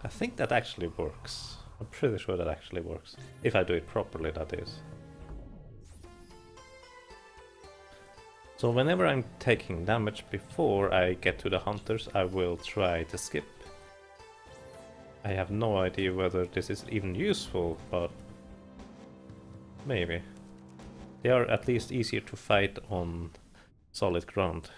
I think that actually works. I'm pretty sure that actually works. If I do it properly, that is. So whenever I'm taking damage before I get to the hunters, I will try to skip. I have no idea whether this is even useful, but maybe. They are at least easier to fight on solid ground.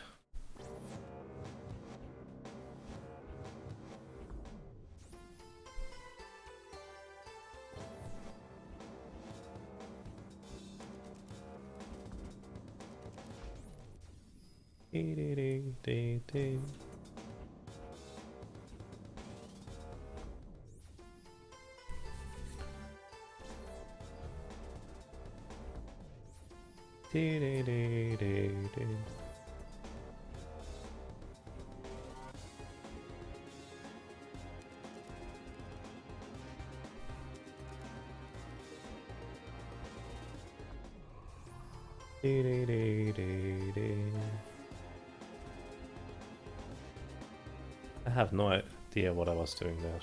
I have no idea what I was doing there.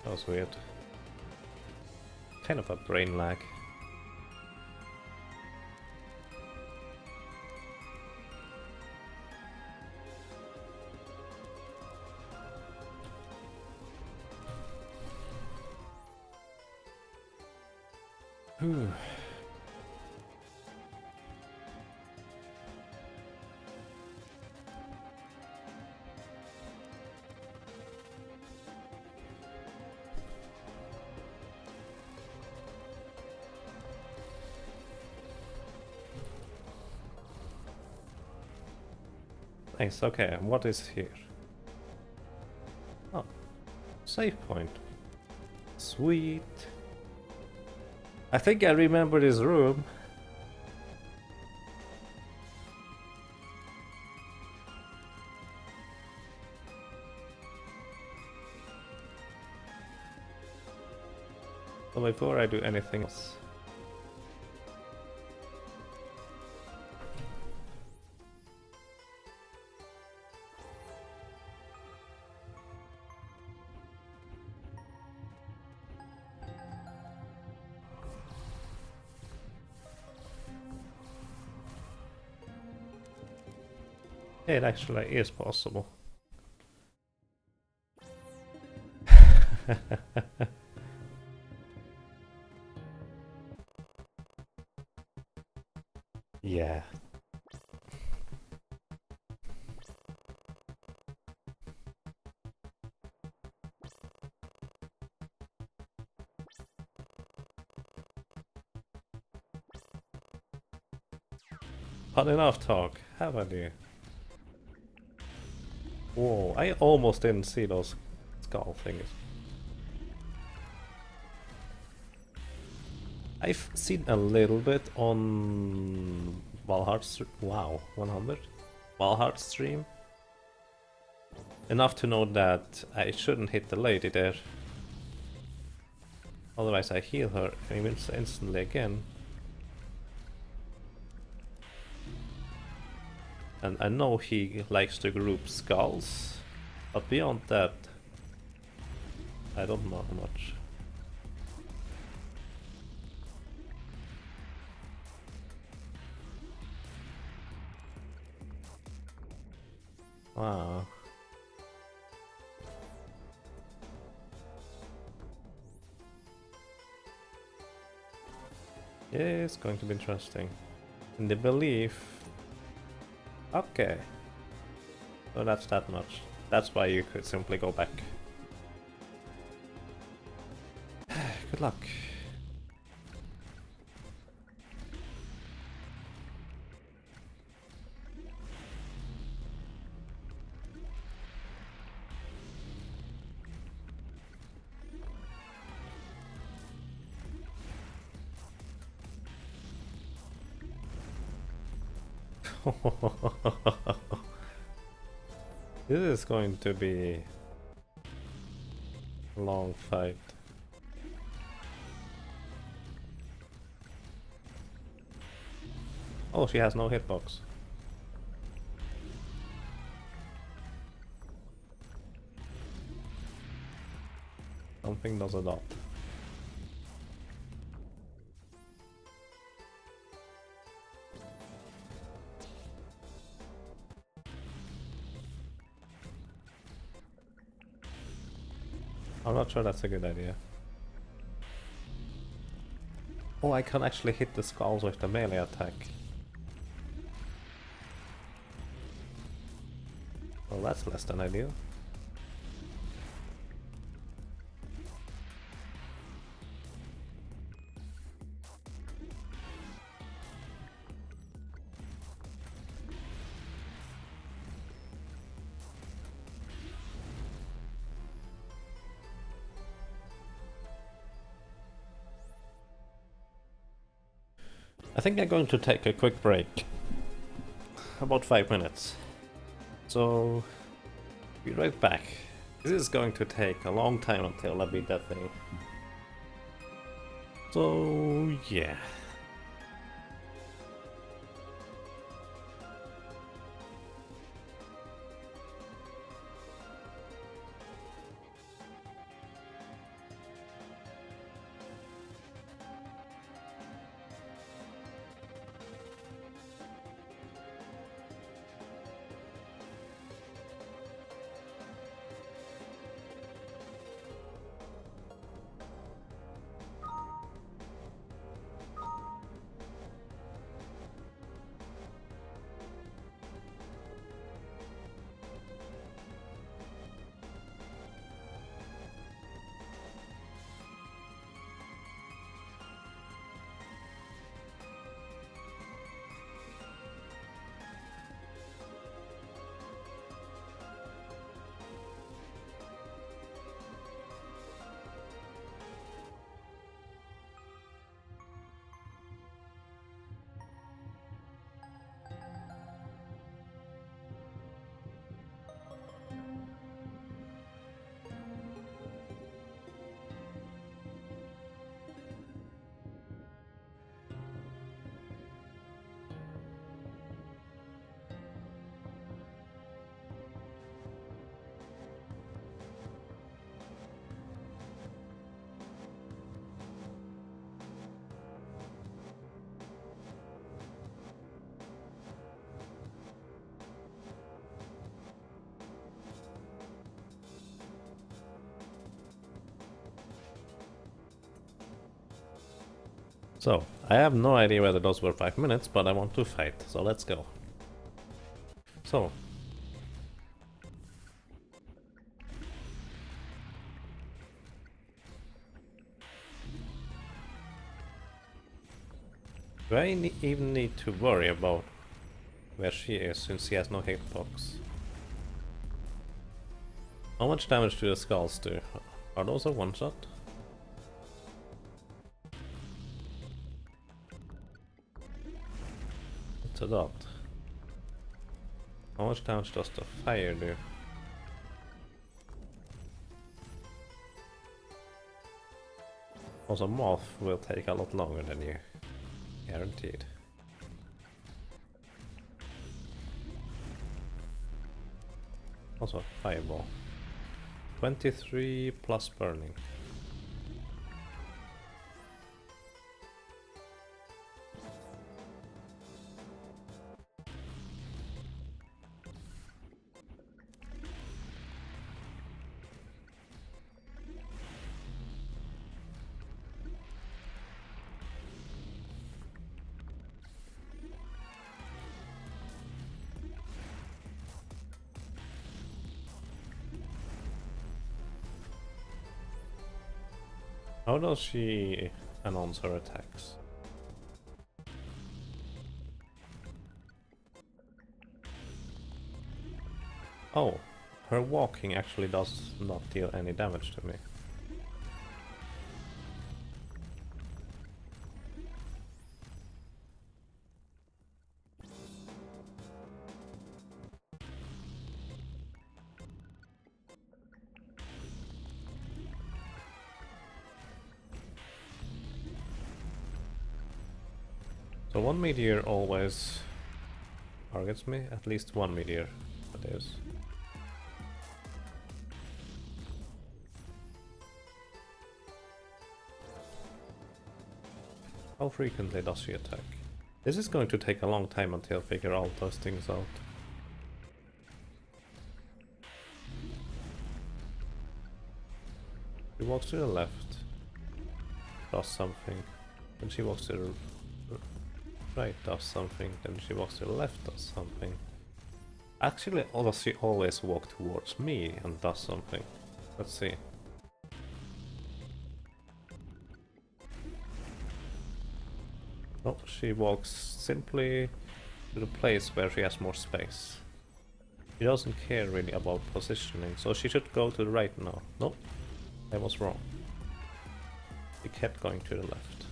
That was weird. Kind of a brain lag. Whew. Nice, okay, what is here? Oh, save point. Sweet. I think I remember this room. So before I do anything else. It actually is possible. Yeah. But enough talk, how about you? Whoa, I almost didn't see those skull things. I've seen a little bit on Valhart. Wow, 100? Valhart stream. Enough to know that I shouldn't hit the lady there. Otherwise I heal her instantly again. And I know he likes to group skulls, but beyond that, I don't know much. Wow. Yeah, it's going to be interesting. In the belief... Okay. So that's that much. That's why you could simply go back. Good luck. This is going to be a long fight. Oh, she has no hitbox. something does a dot. I'm not sure that's a good idea. Oh, I can actually hit the skulls with the melee attack. Well, that's less than ideal. I think I'm going to take a quick break. About 5 minutes. So, be right back. This is going to take a long time until I beat that thing. So, yeah. So, I have no idea whether those were 5 minutes, but I want to fight, so let's go. So. Do I even need to worry about where she is, since she has no hitbox? How much damage do the skulls do? Are those a one-shot? It's a dot. How much damage does the fire do? Also, moth will take a lot longer than you. Guaranteed. Also, fireball. 23 plus burning. How does she announce her attacks? Oh, her walking actually does not deal any damage to me. So one meteor always targets me, at least one meteor, that is. How frequently does she attack? This is going to take a long time until I figure all those things out. She walks to the left, does something. Then she walks to the right, does something. Then she walks to the left, does something. Actually, does she always walk towards me and does something? Let's see. No, she walks simply to the place where she has more space. She doesn't care really about positioning, so she should go to the right now. Nope, I was wrong. She kept going to the left.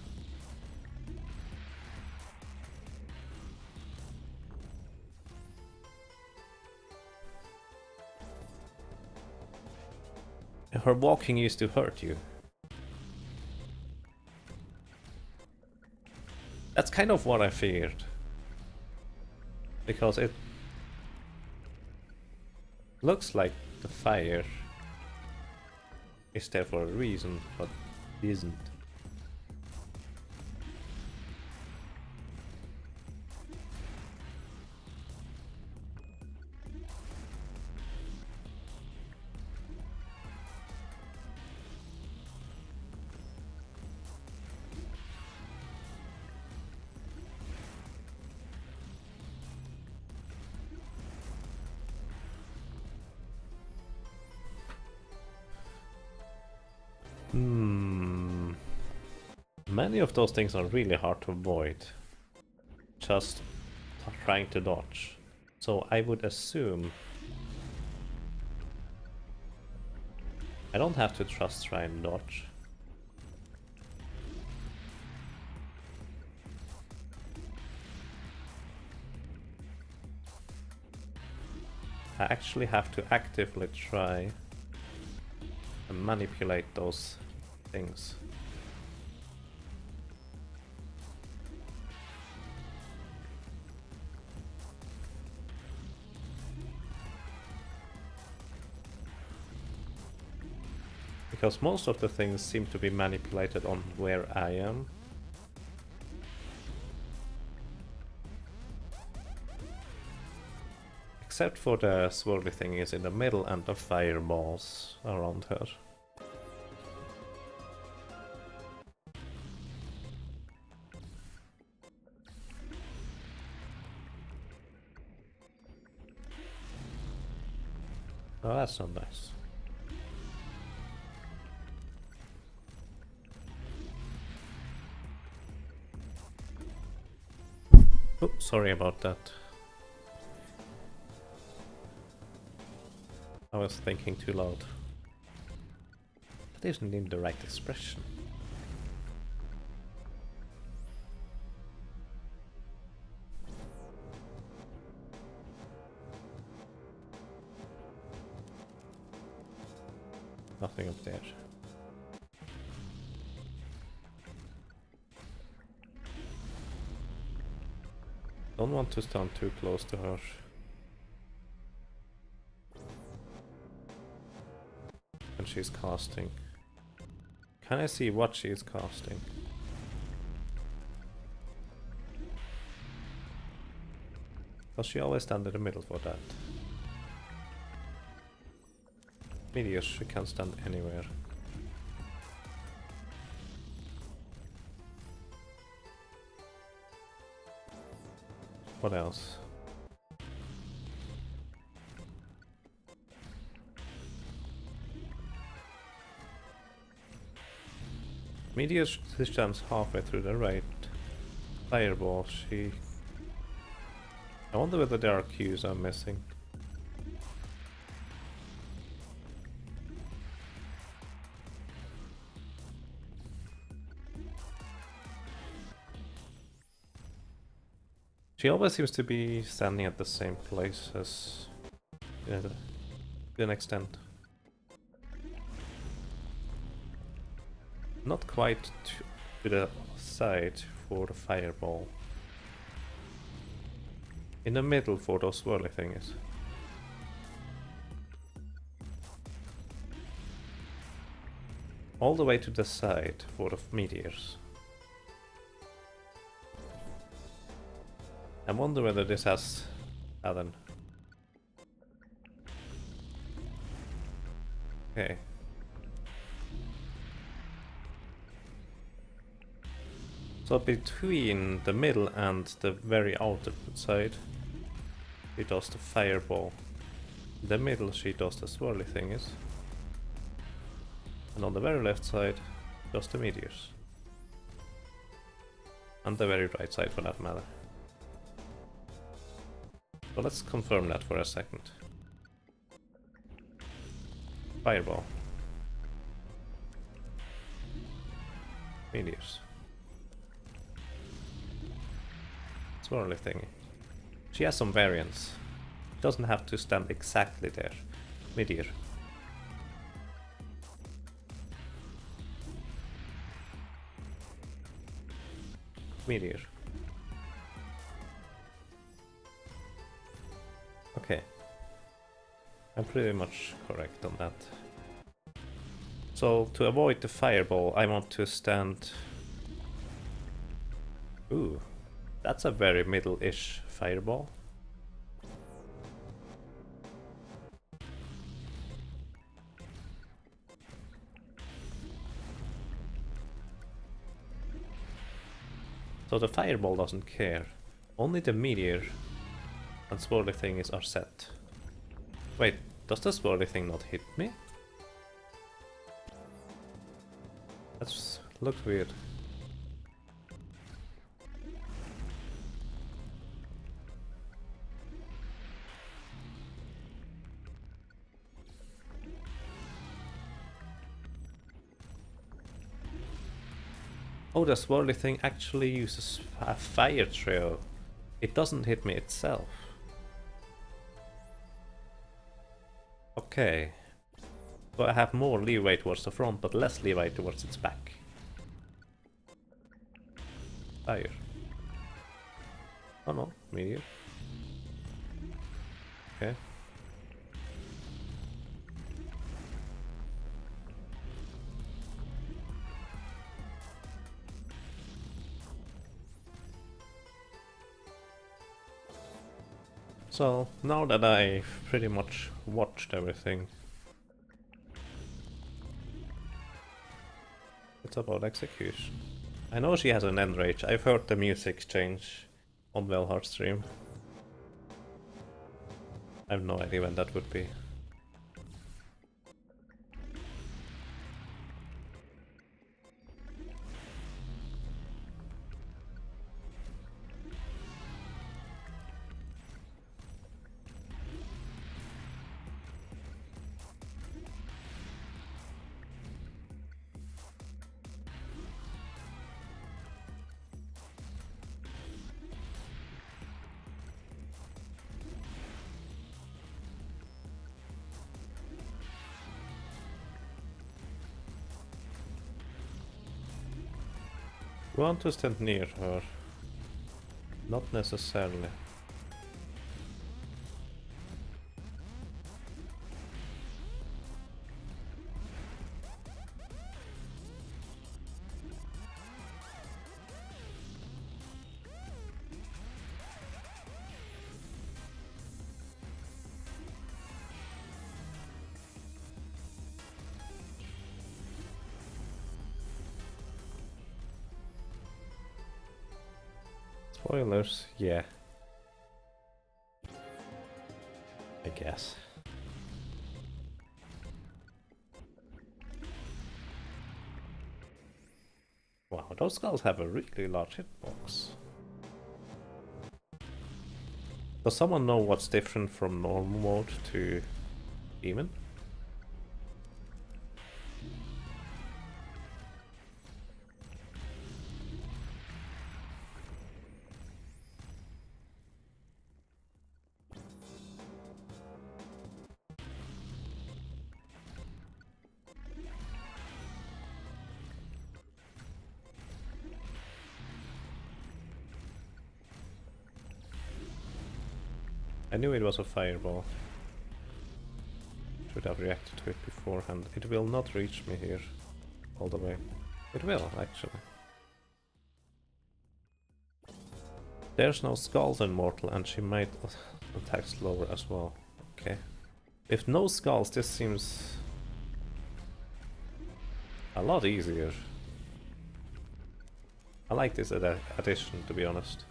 Her walking used to hurt you. That's kind of what I feared. Because it looks like the fire is there for a reason, but isn't. Many of those things are really hard to avoid. Just trying to dodge. So I would assume I don't have to just try and dodge. I actually have to actively try and manipulate those things. Because most of the things seem to be manipulated on where I am. Except for the swirly thing is in the middle and the fireballs around her. Oh, that's not nice. Oh, sorry about that. I was thinking too loud. That isn't even the right expression. Nothing up there. Don't want to stand too close to her. And she's casting. Can I see what she is casting? Does she always stand in the middle for that? Meteors, she can stand anywhere. What else? Meteor stands halfway through the right. Fireball, she... I wonder whether there are cues I'm missing. She always seems to be standing at the same place as... to an extent. Not quite to the side for the fireball. In the middle for those swirly things. All the way to the side for the meteors. I wonder whether this has Alan. Okay. So between the middle and the very outer side, she does the fireball. In the middle she does the swirly thingies. And on the very left side, does the meteors. And the very right side for that matter. So let's confirm that for a second. Fireball. Meteors. Swirly thingy. She has some variants. Doesn't have to stand exactly there. Meteor. Meteor. Okay. I'm pretty much correct on that. So to avoid the fireball, I want to stand... Ooh, that's a very middle-ish fireball. So the fireball doesn't care. Only the meteor and swirly thingies are set. Wait, does the swirly thing not hit me? That looks weird. Oh, the swirly thing actually uses a fire trail. It doesn't hit me itself. Okay. So I have more leeway towards the front, but less leeway towards its back. Fire. Oh no, meteor. Okay. So, now that I've pretty much watched everything, it's about execution. I know she has an end rage. I've heard the music change on Velhart's stream. I have no idea when that would be. You want to stand near her. Not necessarily. Spoilers, yeah. I guess. Wow, those skulls have a really large hitbox. Does someone know what's different from normal mode to demon? I knew it was a fireball. Should have reacted to it beforehand. It will not reach me here all the way. It will, actually. There's no skulls in Mortal, and she might attack slower as well. Okay. If no skulls, this seems a lot easier. I like this addition, to be honest.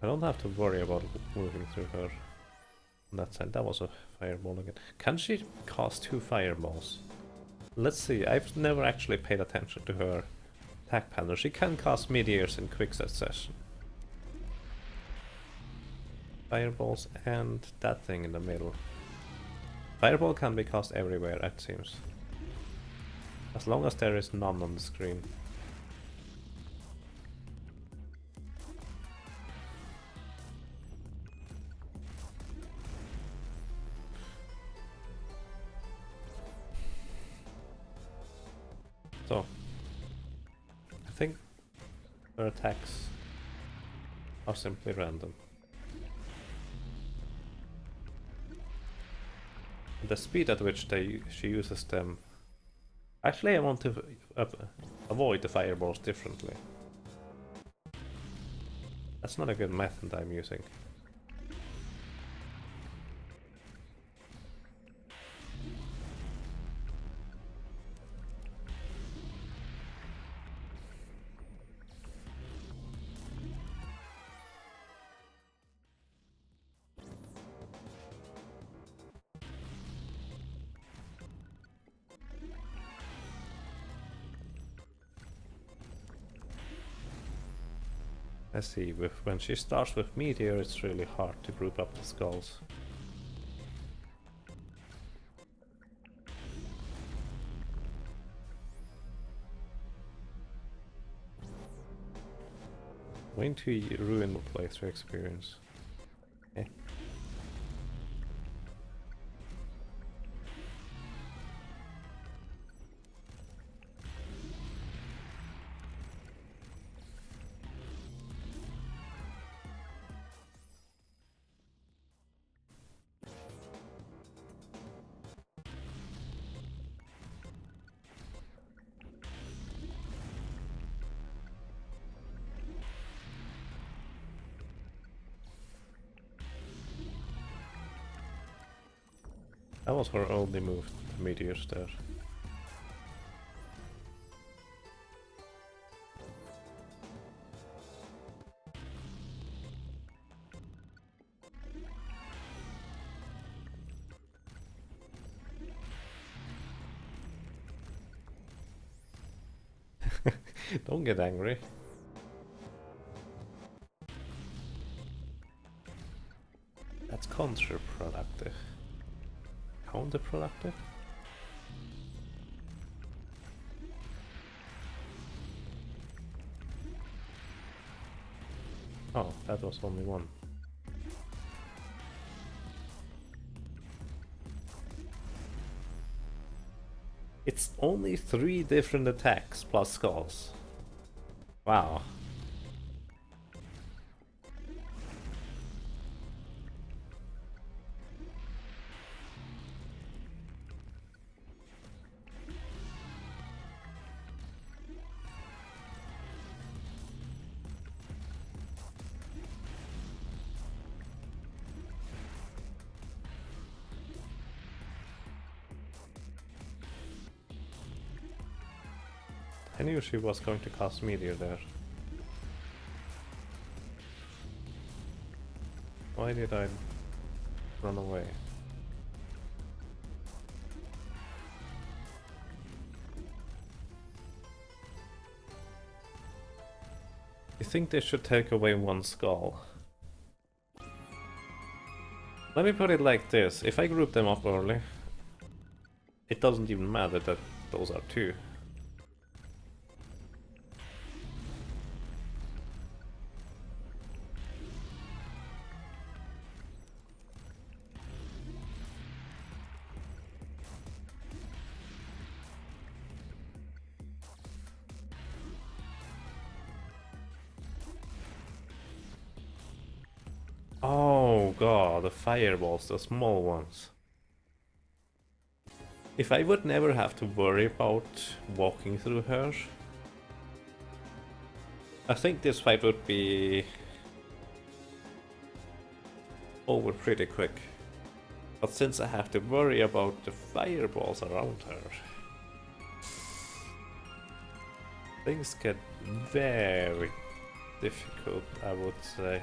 I don't have to worry about moving through her on that side. That was a fireball again. Can she cast 2 fireballs? Let's see, I've never actually paid attention to her attack pattern. She can cast meteors in quick succession. Fireballs and that thing in the middle. Fireball can be cast everywhere, it seems. As long as there is none on the screen. So, I think her attacks are simply random. The speed at which she uses them... Actually, I want to avoid the fireballs differently. That's not a good method I'm using. Let's see, when she starts with Meteor, it's really hard to group up the skulls. Going to ruin the playthrough experience. Okay. That was her only move, the meteors there. Don't get angry. That's counterproductive. Counterproductive? Oh, that was only one. It's only 3 different attacks plus skulls. Wow. I knew she was going to cast Meteor there. Why did I run away? You think they should take away 1 skull? Let me put it like this, if I group them up early, it doesn't even matter that those are 2. Oh god, the fireballs, the small ones. If I would never have to worry about walking through her, I think this fight would be over pretty quick. But since I have to worry about the fireballs around her, things get very difficult, I would say.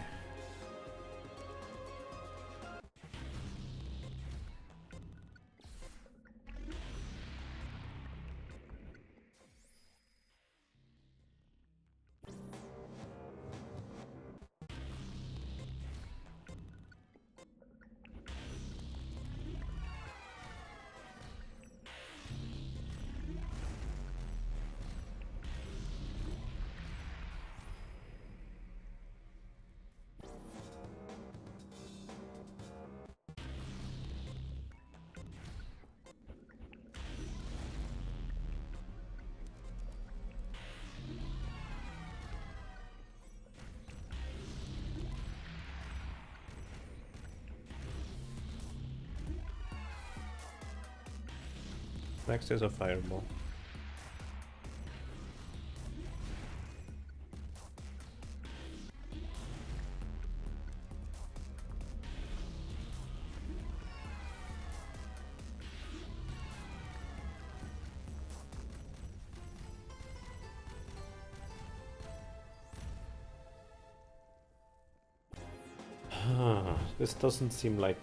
Next is a fireball. This doesn't seem like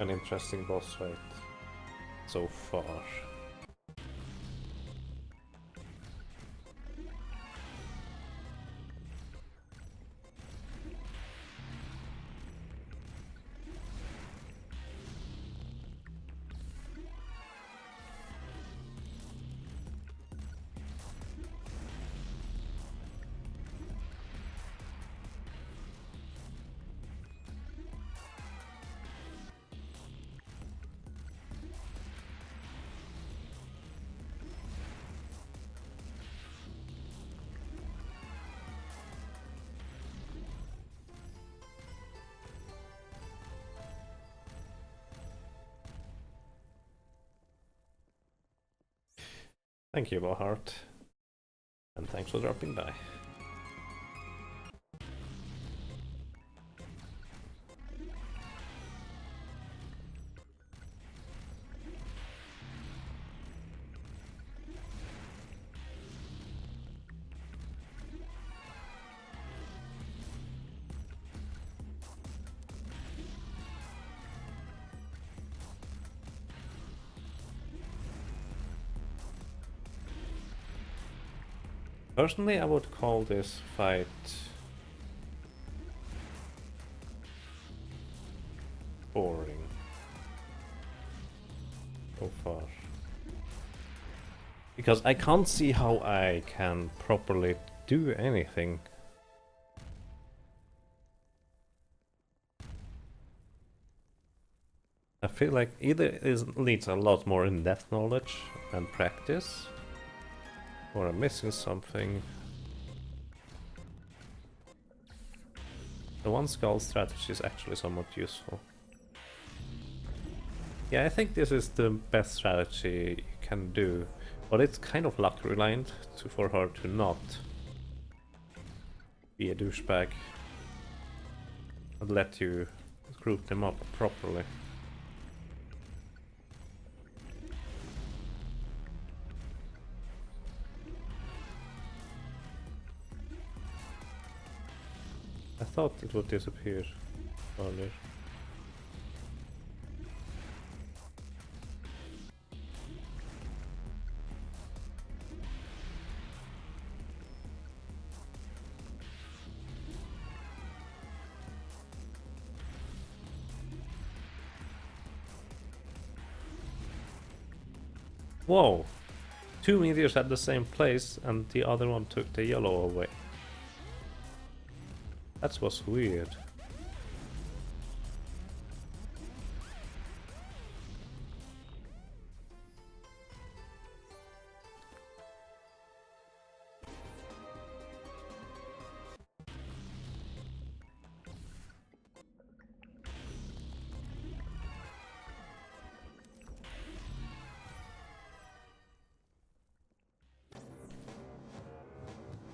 an interesting boss fight so far. Thank you, Bahart, and thanks for dropping by. Personally, I would call this fight boring so far. Because I can't see how I can properly do anything. I feel like either it needs a lot more in-depth knowledge and practice, or I'm missing something. The one skull strategy is actually somewhat useful. Yeah, I think this is the best strategy you can do, but it's kind of luck reliant for her to not be a douchebag and let you group them up properly. I thought it would disappear earlier. Whoa! Two meteors at the same place and the other one took the yellow away. That was weird.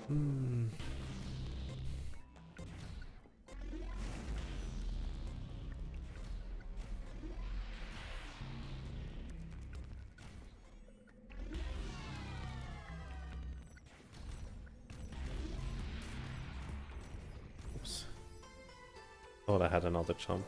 Hmm. Oops. Thought I had another jump.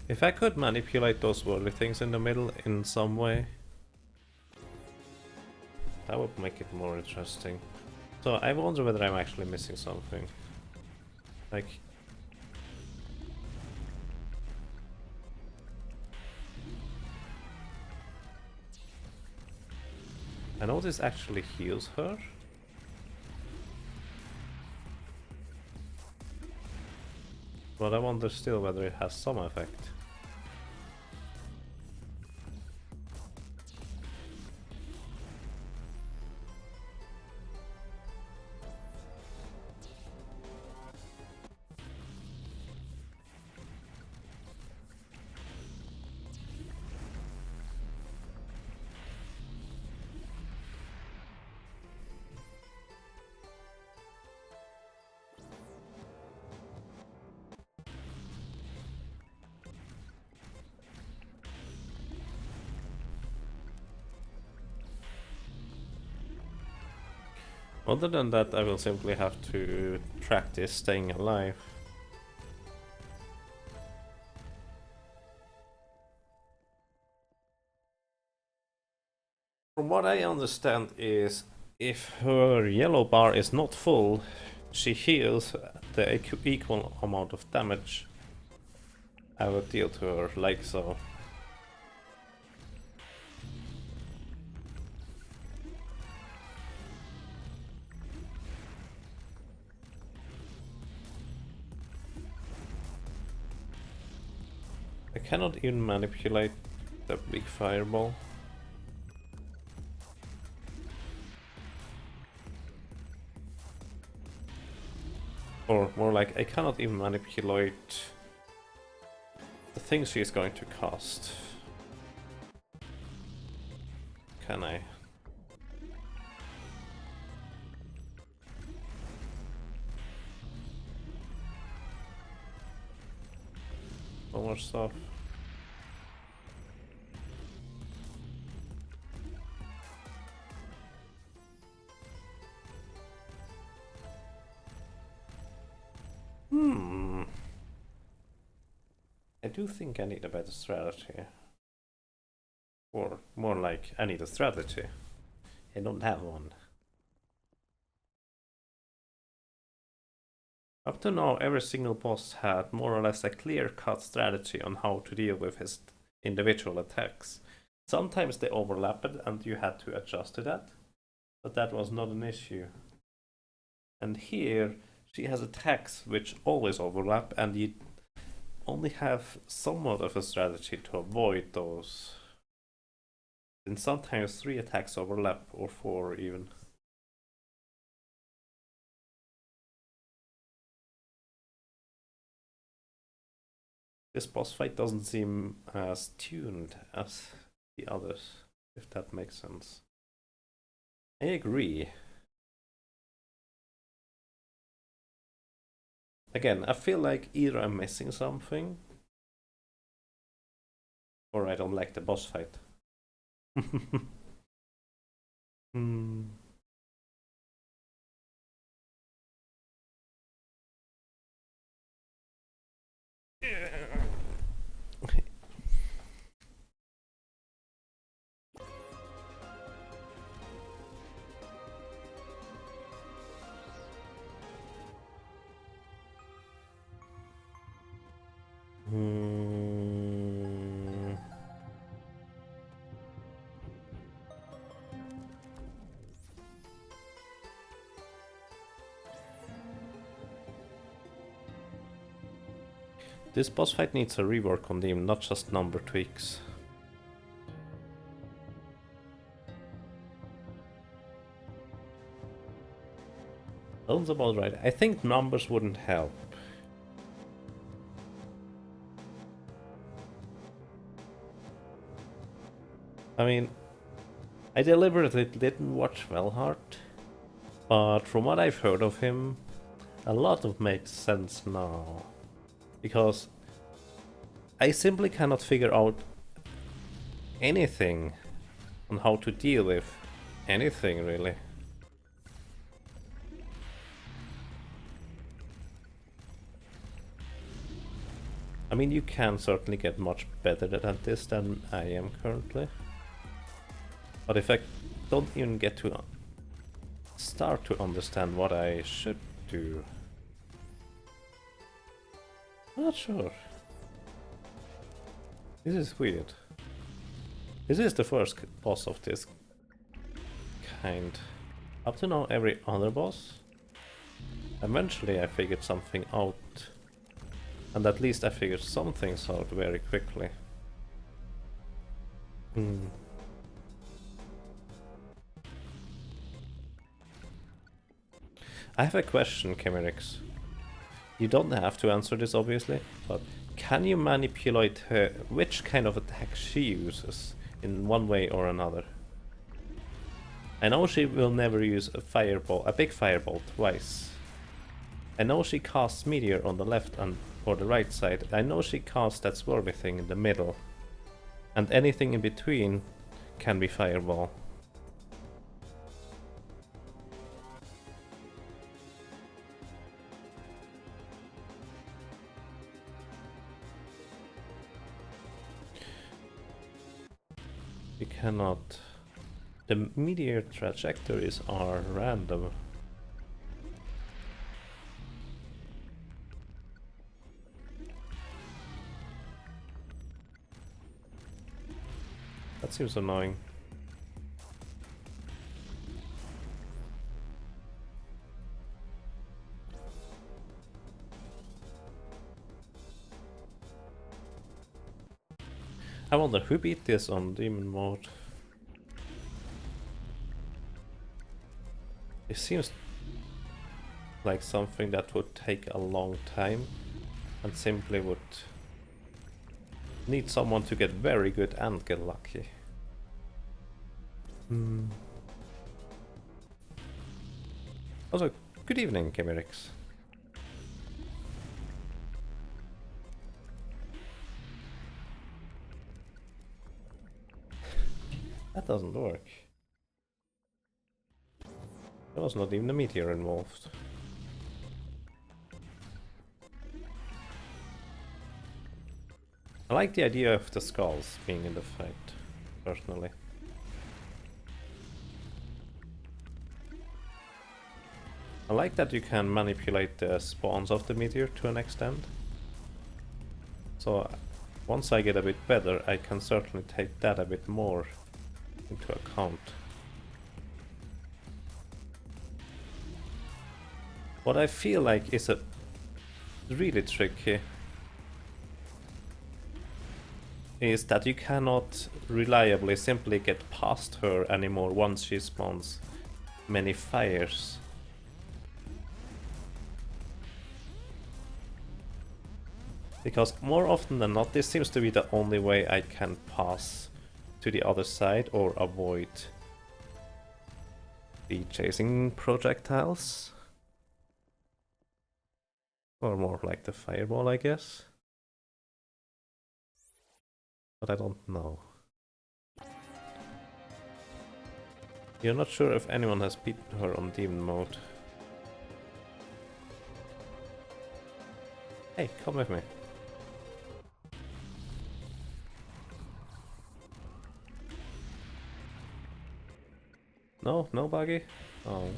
If I could manipulate those whirly things in the middle in some way, that would make it more interesting. So I wonder whether I'm actually missing something. Like... I know this actually heals her. But I wonder still whether it has some effect. Other than that, I will simply have to track this staying alive. From what I understand is, if her yellow bar is not full, she heals the equal amount of damage I will deal to her, like so. I cannot even manipulate the big fireball. Or more like, I cannot even manipulate the things she is going to cast. Can I? So much stuff. I do think I need a better strategy. Or more like, I need a strategy. I don't have one. Up to now, every single boss had more or less a clear-cut strategy on how to deal with his individual attacks. Sometimes they overlapped and you had to adjust to that, but that was not an issue. And here, she has attacks which always overlap, and you only have somewhat of a strategy to avoid those. And sometimes 3 attacks overlap, or 4 even. This boss fight doesn't seem as tuned as the others, if that makes sense. I agree. Again, I feel like either I'm missing something, or I don't like the boss fight. Hmm. Hmm. This boss fight needs a rework on them, not just number tweaks. Sounds about right. I think numbers wouldn't help. I mean, I deliberately didn't watch Velhart, but from what I've heard of him, a lot of makes sense now. Because I simply cannot figure out anything on how to deal with anything, really. I mean, you can certainly get much better at this than I am currently. But if I don't even get to start to understand what I should do, I'm not sure. This is weird. This is the first boss of this kind. Up to now, every other boss. Eventually I figured something out. And at least I figured some things out very quickly. I have a question, Chimerix. You don't have to answer this, obviously, but can you manipulate her, which kind of attack she uses, in one way or another? I know she will never use a big fireball twice. I know she casts Meteor on the left and or the right side. I know she casts that swarmy thing in the middle. And anything in between can be fireball. You cannot... The meteor trajectories are random. That seems annoying. I wonder who beat this on demon mode. It seems like something that would take a long time and simply would need someone to get very good and get lucky. Also, good evening, Chimerix. That doesn't work. There was not even a meteor involved. I like the idea of the skulls being in the fight, personally. I like that you can manipulate the spawns of the meteor to an extent. So once I get a bit better, I can certainly take that a bit more into account. What I feel like is a really tricky is that you cannot reliably simply get past her anymore once she spawns many fires. Because more often than not, this seems to be the only way I can pass to the other side or avoid the chasing projectiles. Or more like the fireball, I guess. But I don't know. You're not sure if anyone has beaten her on demon mode. Hey, come with me. No? No buggy? Oh.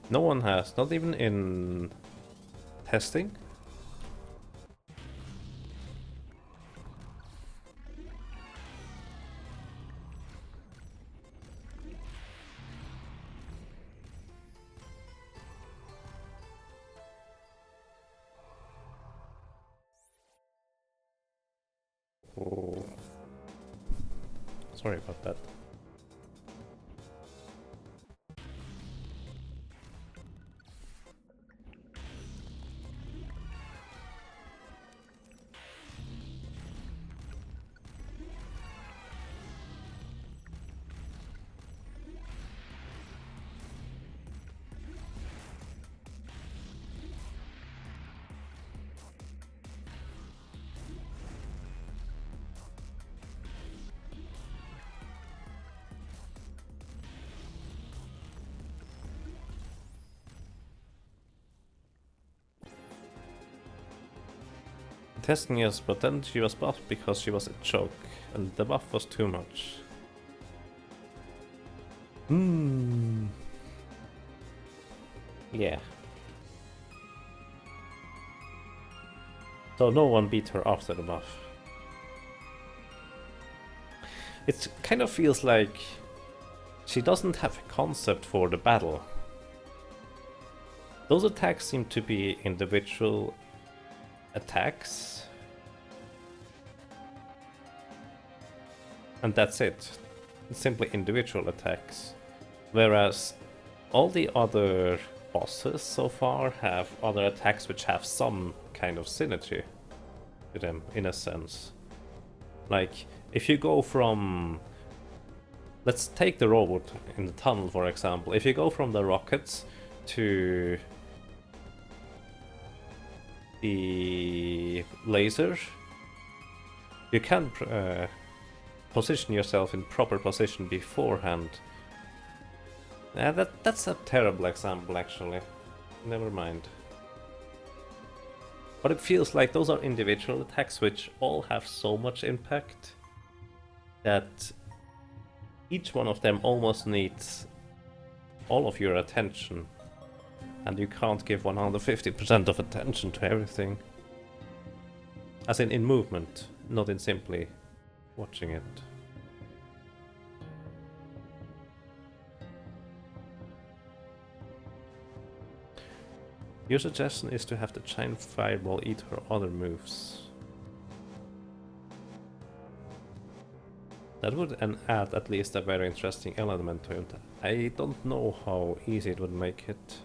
No one has, not even in testing. Sorry about that. Testing us, but then she was buffed because she was a choke, and the buff was too much. Yeah. So no one beat her after the buff. It kind of feels like she doesn't have a concept for the battle. Those attacks seem to be individual attacks. And that's it. It's simply individual attacks. Whereas all the other bosses so far have other attacks which have some kind of synergy to them, in a sense. Like, if you go from... Let's take the robot in the tunnel, for example. If you go from the rockets to the laser, you can position yourself in proper position beforehand. That's a terrible example, actually. Never mind. But it feels like those are individual attacks which all have so much impact that each one of them almost needs all of your attention. And you can't give 150% of attention to everything. As in movement, not in simply watching it. Your suggestion is to have the giant fireball eat her other moves. That would add at least a very interesting element to it. I don't know how easy it would make it.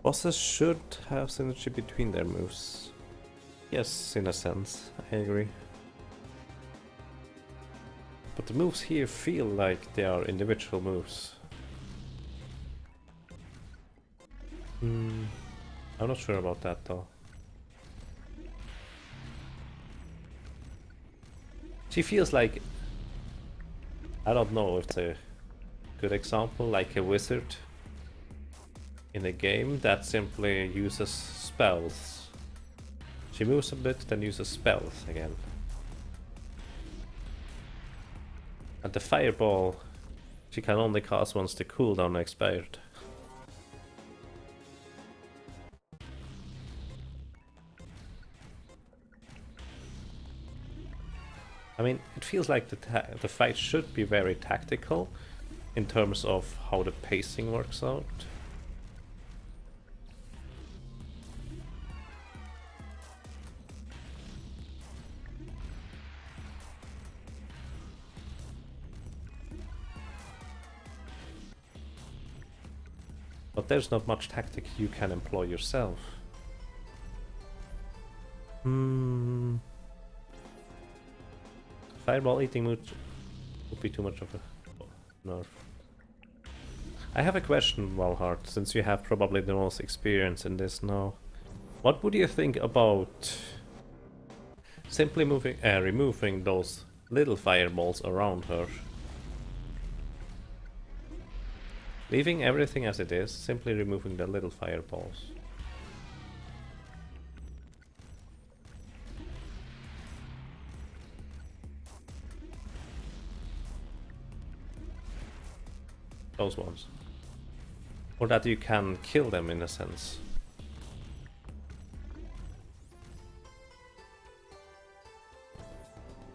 Bosses should have synergy between their moves. Yes, in a sense, I agree. But the moves here feel like they are individual moves. I'm not sure about that though. She feels like... I don't know if it's a good example, like a wizard in a game that simply uses spells. She moves a bit, then uses spells again. And the fireball, she can only cast once the cooldown expired. I mean, it feels like the fight should be very tactical in terms of how the pacing works out. But there's not much tactic you can employ yourself. Fireball eating would be too much of a nerf. I have a question, Valhart, since you have probably the most experience in this now. What would you think about simply removing those little fireballs around her? Leaving everything as it is, simply removing the little fireballs. Those ones. Or that you can kill them in a sense.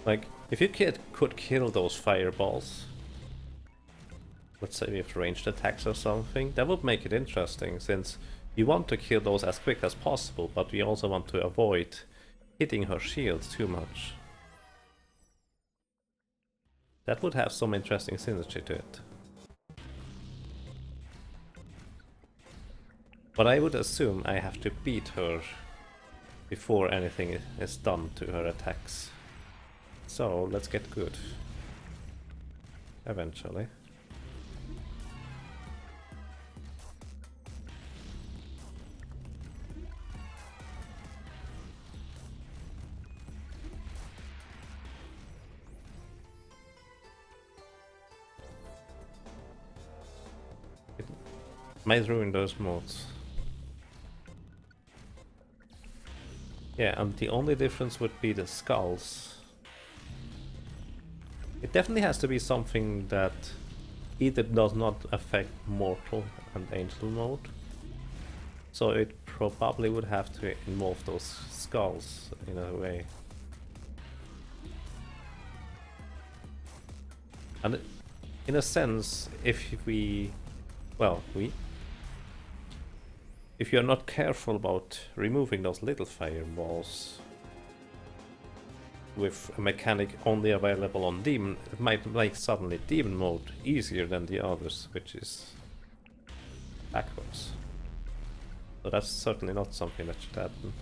Like, if you could kill those fireballs, let's say with ranged attacks or something, that would make it interesting, since you want to kill those as quick as possible, but we also want to avoid hitting her shield too much. That would have some interesting synergy to it. But I would assume I have to beat her before anything is done to her attacks. So let's get good. Eventually. It might ruin those modes. Yeah, and the only difference would be the skulls. It definitely has to be something that either does not affect mortal and angel mode. So it probably would have to involve those skulls in a way. And in a sense, if we... well, if you're not careful about removing those little fireballs with a mechanic only available on Demon, it might make suddenly Demon mode easier than the others, which is backwards. So that's certainly not something that should happen.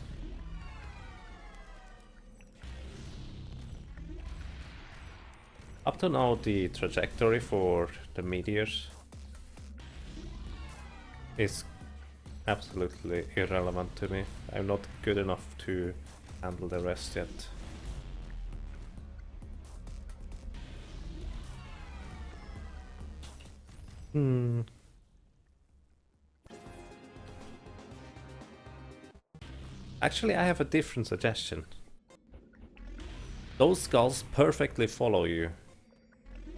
Up to now, the trajectory for the meteors is absolutely irrelevant to me. I'm not good enough to handle the rest yet. Actually, I have a different suggestion. Those skulls perfectly follow you.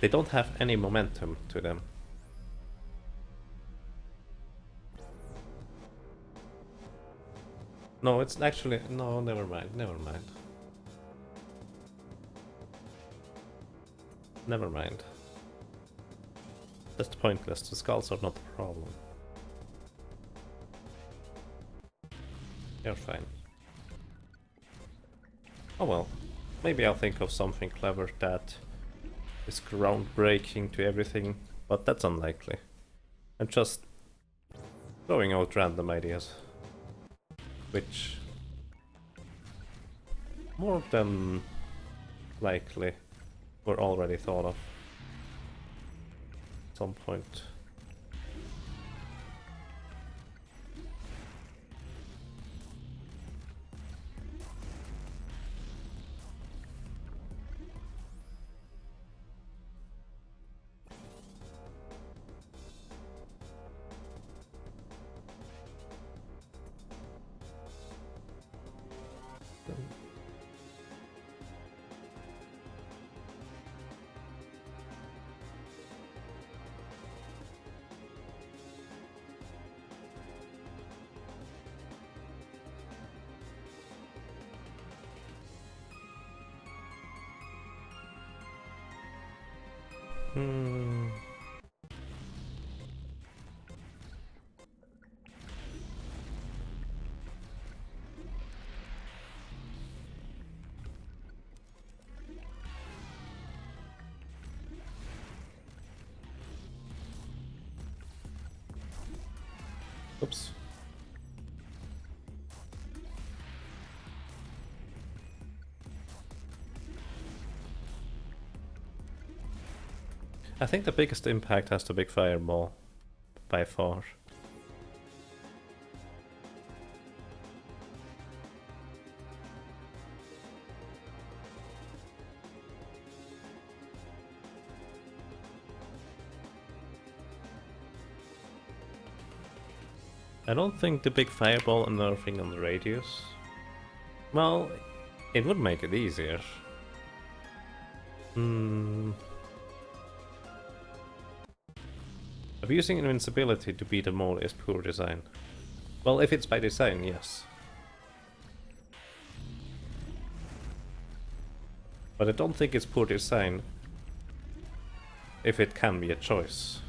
They don't have any momentum to them. No, it's actually... no, never mind, never mind. Never mind. That's pointless, the skulls are not the problem. You're fine. Oh well, maybe I'll think of something clever that is groundbreaking to everything, but that's unlikely. I'm just throwing out random ideas, which more than likely were already thought of at some point. Oops. I think the biggest impact has the big fireball, by far. I don't think the big fireball and nerfing on the radius... well, it would make it easier. Abusing invincibility to beat a mole is poor design. Well, if it's by design, yes. But I don't think it's poor design if it can be a choice.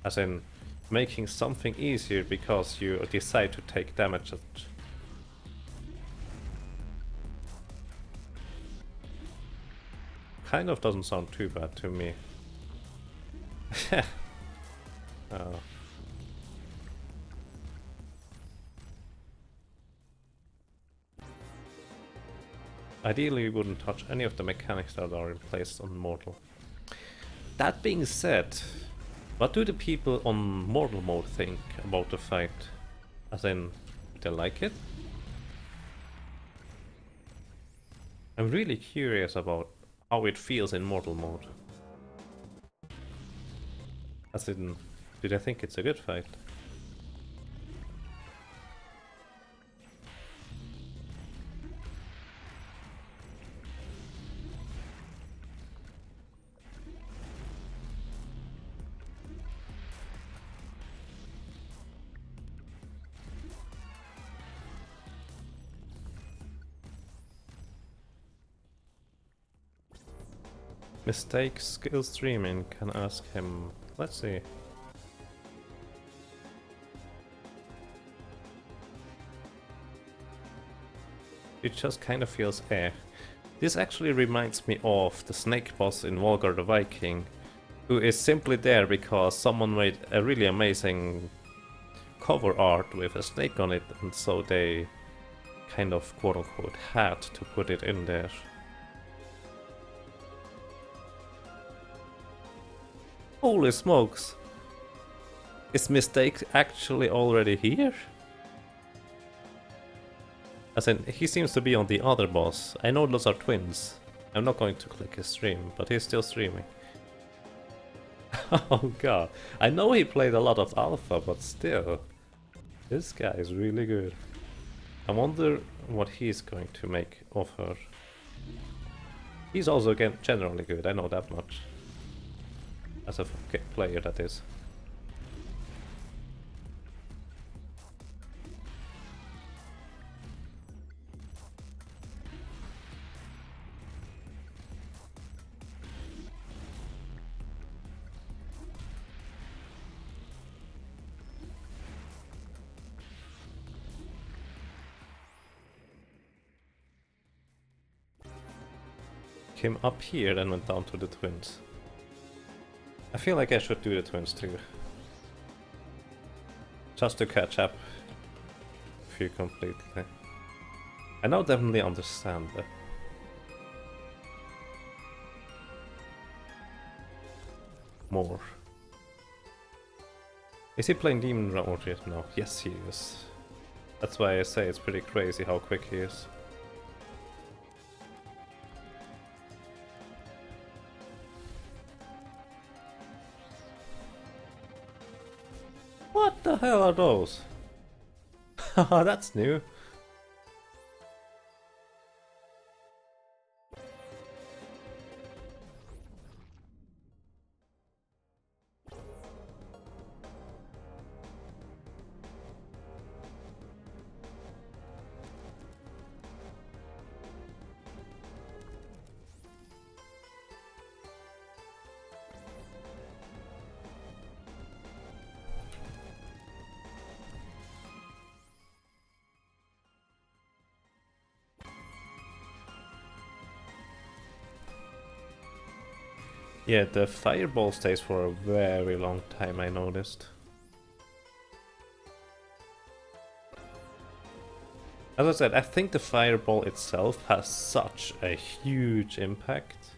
As in, making something easier because you decide to take damage. Kind of doesn't sound too bad to me. Oh. Ideally, we wouldn't touch any of the mechanics that are in place on Mortal. That being said, what do the people on Mortal mode think about the fight? As in, do they like it? I'm really curious about how it feels in Mortal mode. As in, do they think it's a good fight? Mistake skill streaming, can ask him. Let's see. It just kind of feels eh. This actually reminds me of the snake boss in Volgar the Viking, who is simply there because someone made a really amazing cover art with a snake on it, and so they kind of quote-unquote had to put it in there. Holy smokes! Is Mistake actually already here? As in, he seems to be on the other boss. I know those are twins. I'm not going to click his stream, but he's still streaming. Oh god. I know he played a lot of Alpha, but still. This guy is really good. I wonder what he's going to make of her. He's also again generally good, I know that much. As a player, that is. Came up here and went down to the twins. I feel like I should do the twins too. Just to catch up. If you completely. I now definitely understand that. More. Is he playing Demon Road yet now? Yes, he is. That's why I say it's pretty crazy how quick he is. What the hell are those? Haha, that's new. Yeah, the fireball stays for a very long time, I noticed. As I said, I think the fireball itself has such a huge impact.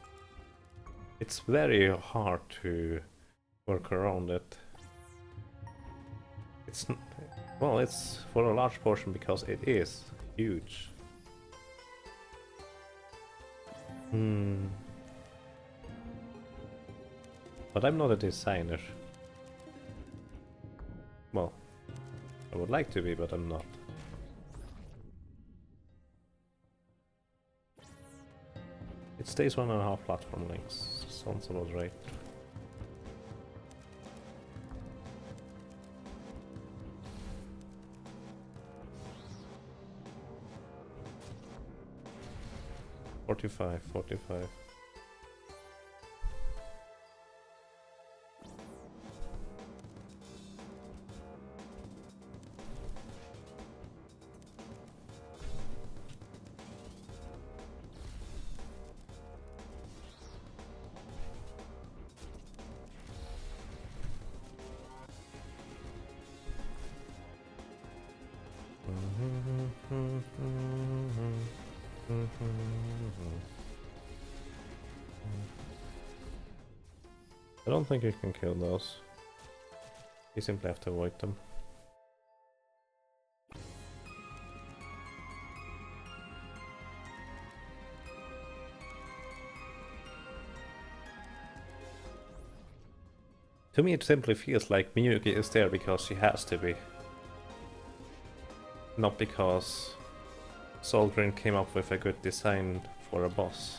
It's very hard to work around it. It's, well, it's for a large portion because it is huge. But I'm not a designer. Well, I would like to be, but I'm not. It stays 1.5 platform links. Sounds about right. $45. I don't think you can kill those. You simply have to avoid them. To me it simply feels like Miyuki is there because she has to be. Not because Solgren came up with a good design for a boss.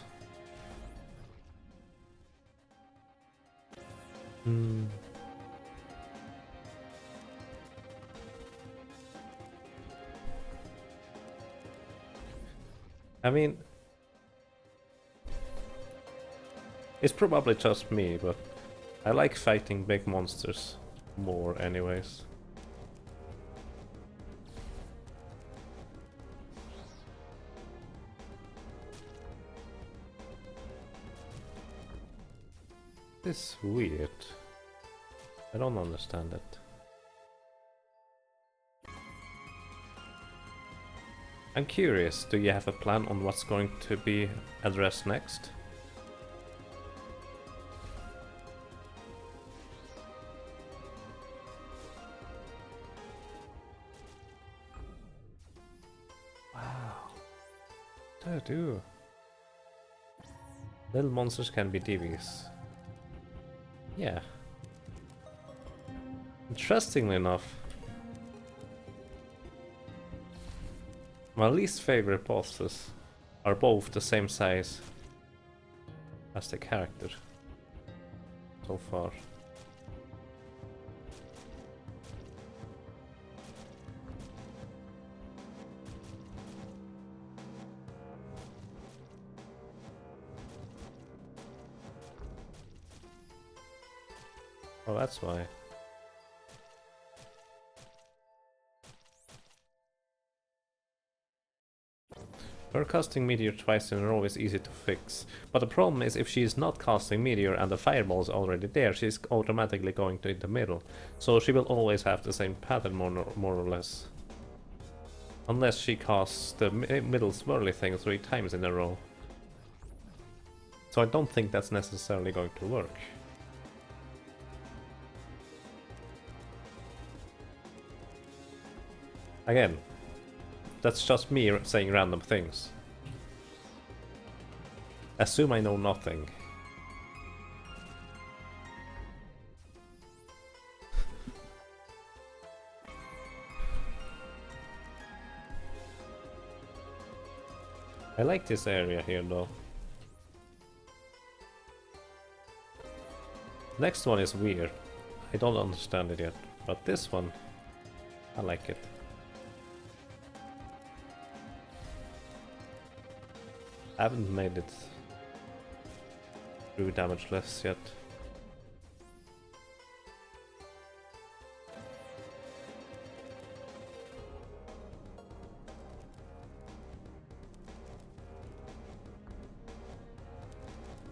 I mean, it's probably just me, but I like fighting big monsters more anyways. This is weird. I don't understand it. I'm curious, do you have a plan on what's going to be addressed next? Wow. They do. Little monsters can be divvies. Yeah. Interestingly enough, my least favorite bosses are both the same size as the character so far. Oh, that's why. Her casting Meteor twice in a row is easy to fix, but the problem is if she is not casting Meteor and the Fireball is already there, she's automatically going to the middle. So she will always have the same pattern more or less. Unless she casts the middle swirly thing 3 times in a row. So I don't think that's necessarily going to work. Again, that's just me saying random things. Assume I know nothing. I like this area here though. Next one is weird. I don't understand it yet, but this one, I like it. I haven't made it through damageless yet.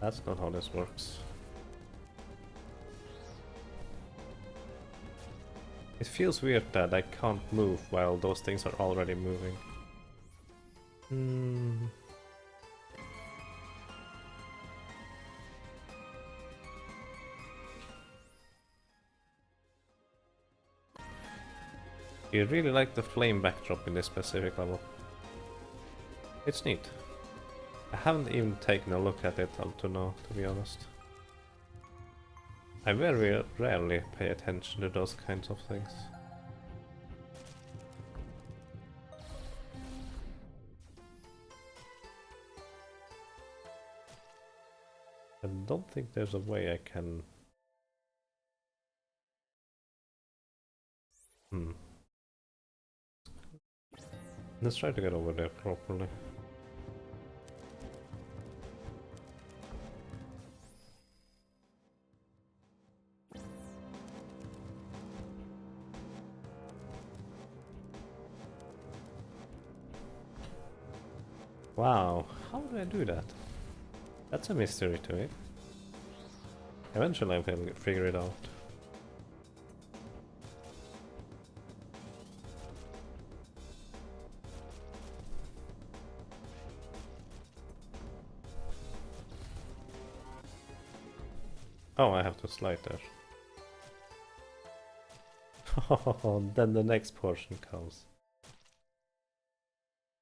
That's not how this works. It feels weird that I can't move while those things are already moving. You really like the flame backdrop in this specific level. It's neat. I haven't even taken a look at it up to now, to be honest. I very rarely pay attention to those kinds of things. I don't think there's a way I can... Let's try to get over there properly. Wow, how do I do that? That's a mystery to me. Eventually I will figure it out. Oh, I have to slide there. Oh, then the next portion comes.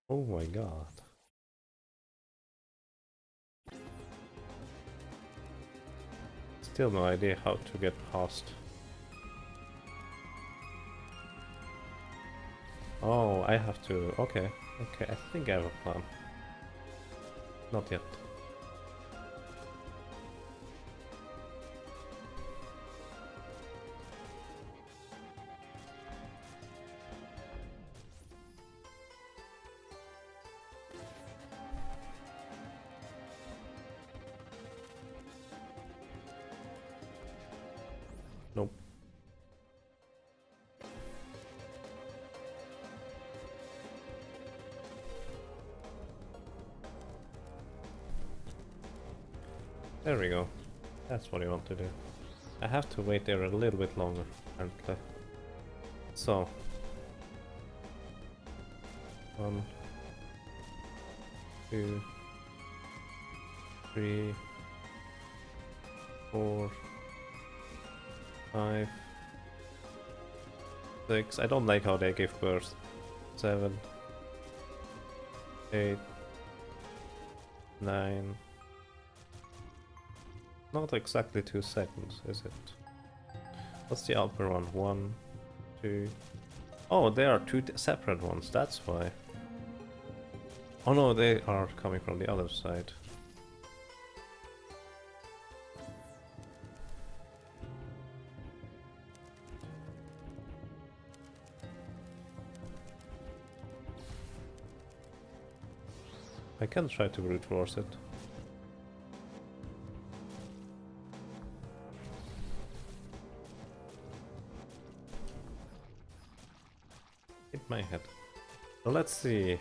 Oh my god. Still no idea how to get past. Oh, I have to... Okay, okay, I think I have a plan. Not yet. Nope. There we go. That's what I want to do. I have to wait there a little bit longer, apparently. So. 1, 2, 3, 4, 5, 6. I don't like how they give burst. 7, 8, 9. Not exactly 2 seconds, is it? What's the upper one? 1, 2. Oh, there are 2 separate ones, that's why. Oh no, they are coming from the other side. I can try to brute force it. Hit my head. So let's see.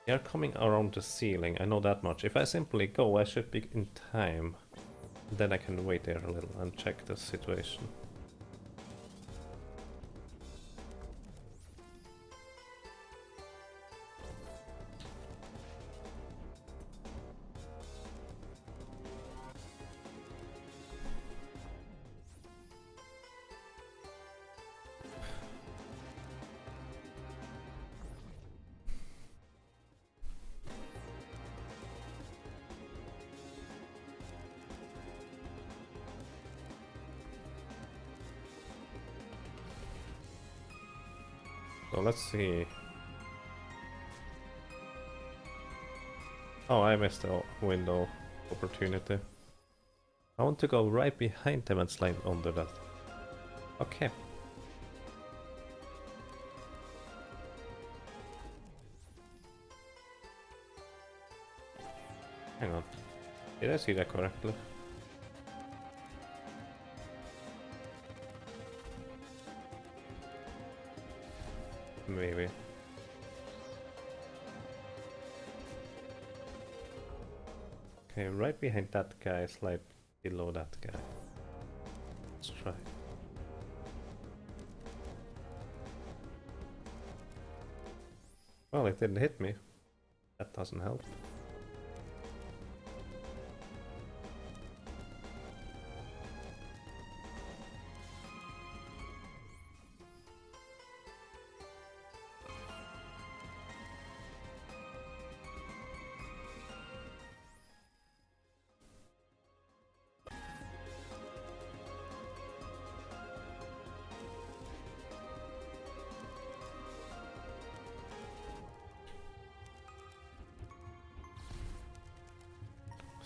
They are coming around the ceiling, I know that much. If I simply go, I should be in time. Then I can wait there a little and check the situation. So let's see. Oh, I missed the window opportunity. I want to go right behind them and slide under that. Okay. Hang on. Did I see that correctly? Maybe. Okay, right behind that guy, slide below that guy. Let's try. Well, it didn't hit me. That doesn't help.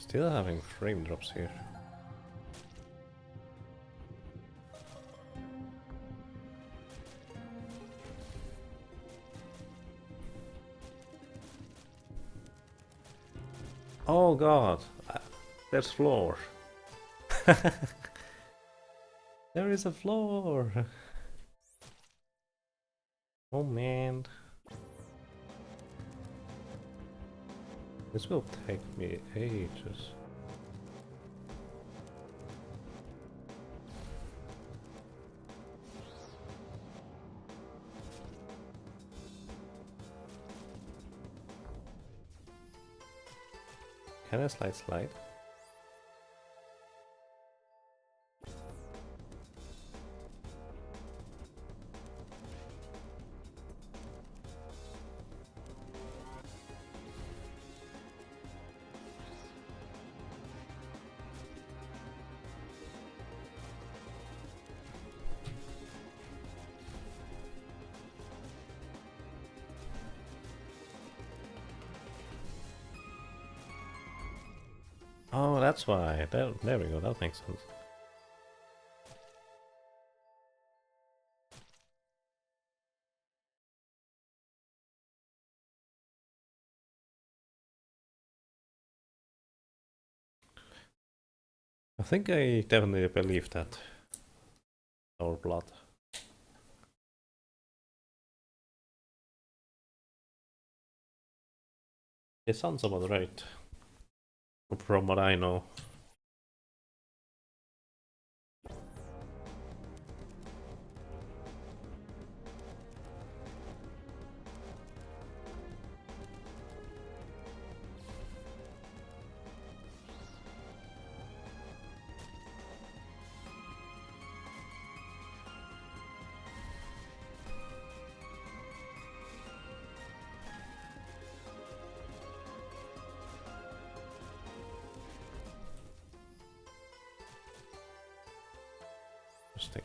Still having frame drops here. Oh god, there's floor. There is a floor. Oh man. This will take me ages. Can I slide? Oh, that's why. There we go, that makes sense. I think I definitely believe that. Our blood. It sounds about right. From what I know. Interesting.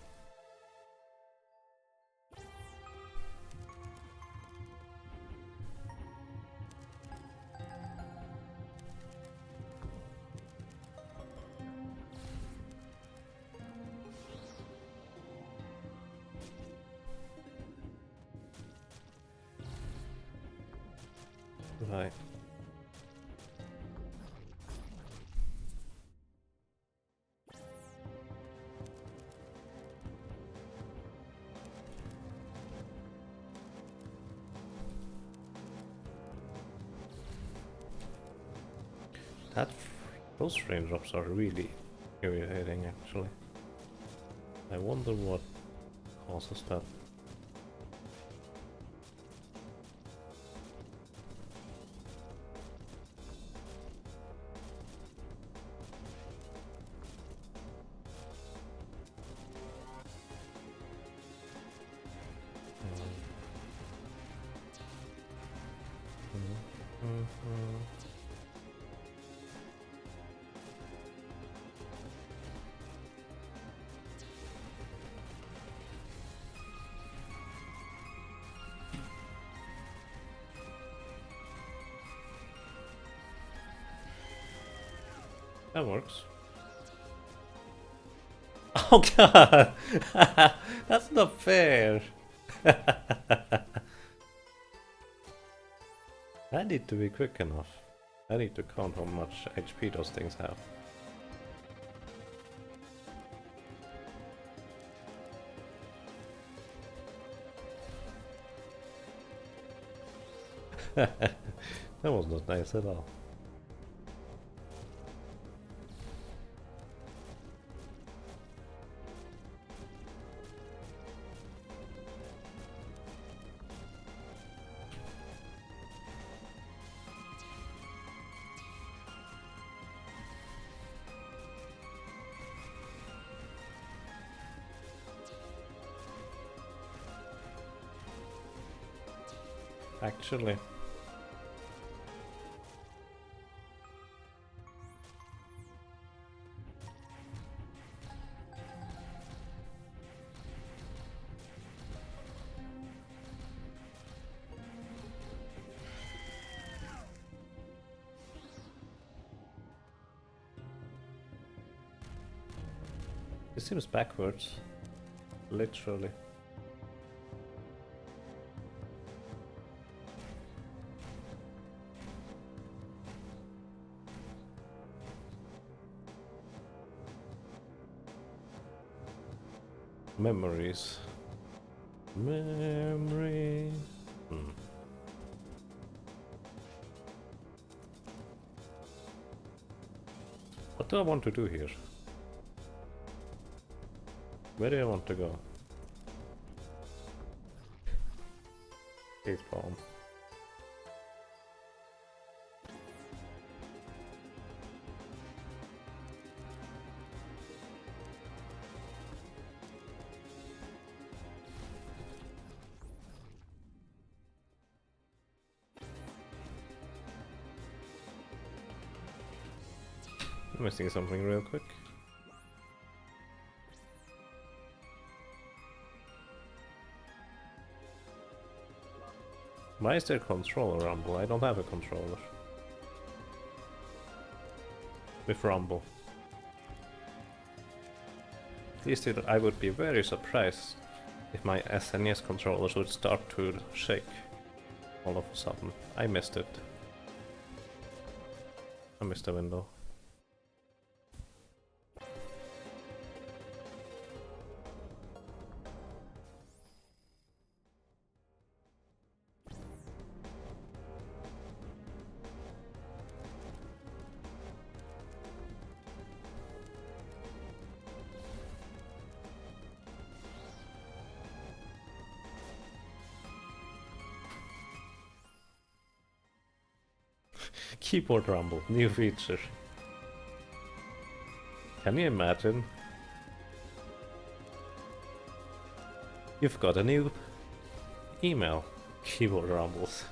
Right. That those frame drops are really irritating, actually. I wonder what causes that. That works. Oh god! That's not fair! I need to be quick enough. I need to count how much HP those things have. That was not nice at all. Actually. It seems backwards. Literally. Memories. Memories. What do I want to do here? Where do I want to go? Face palm. I'm missing something real quick. Why is there controller rumble? I don't have a controller. with Rumble. At least I would be very surprised if my SNES controllers would start to shake all of a sudden. I missed it. I missed the window. Keyboard rumble, new feature. Can you imagine? You've got a new email. Keyboard rumbles.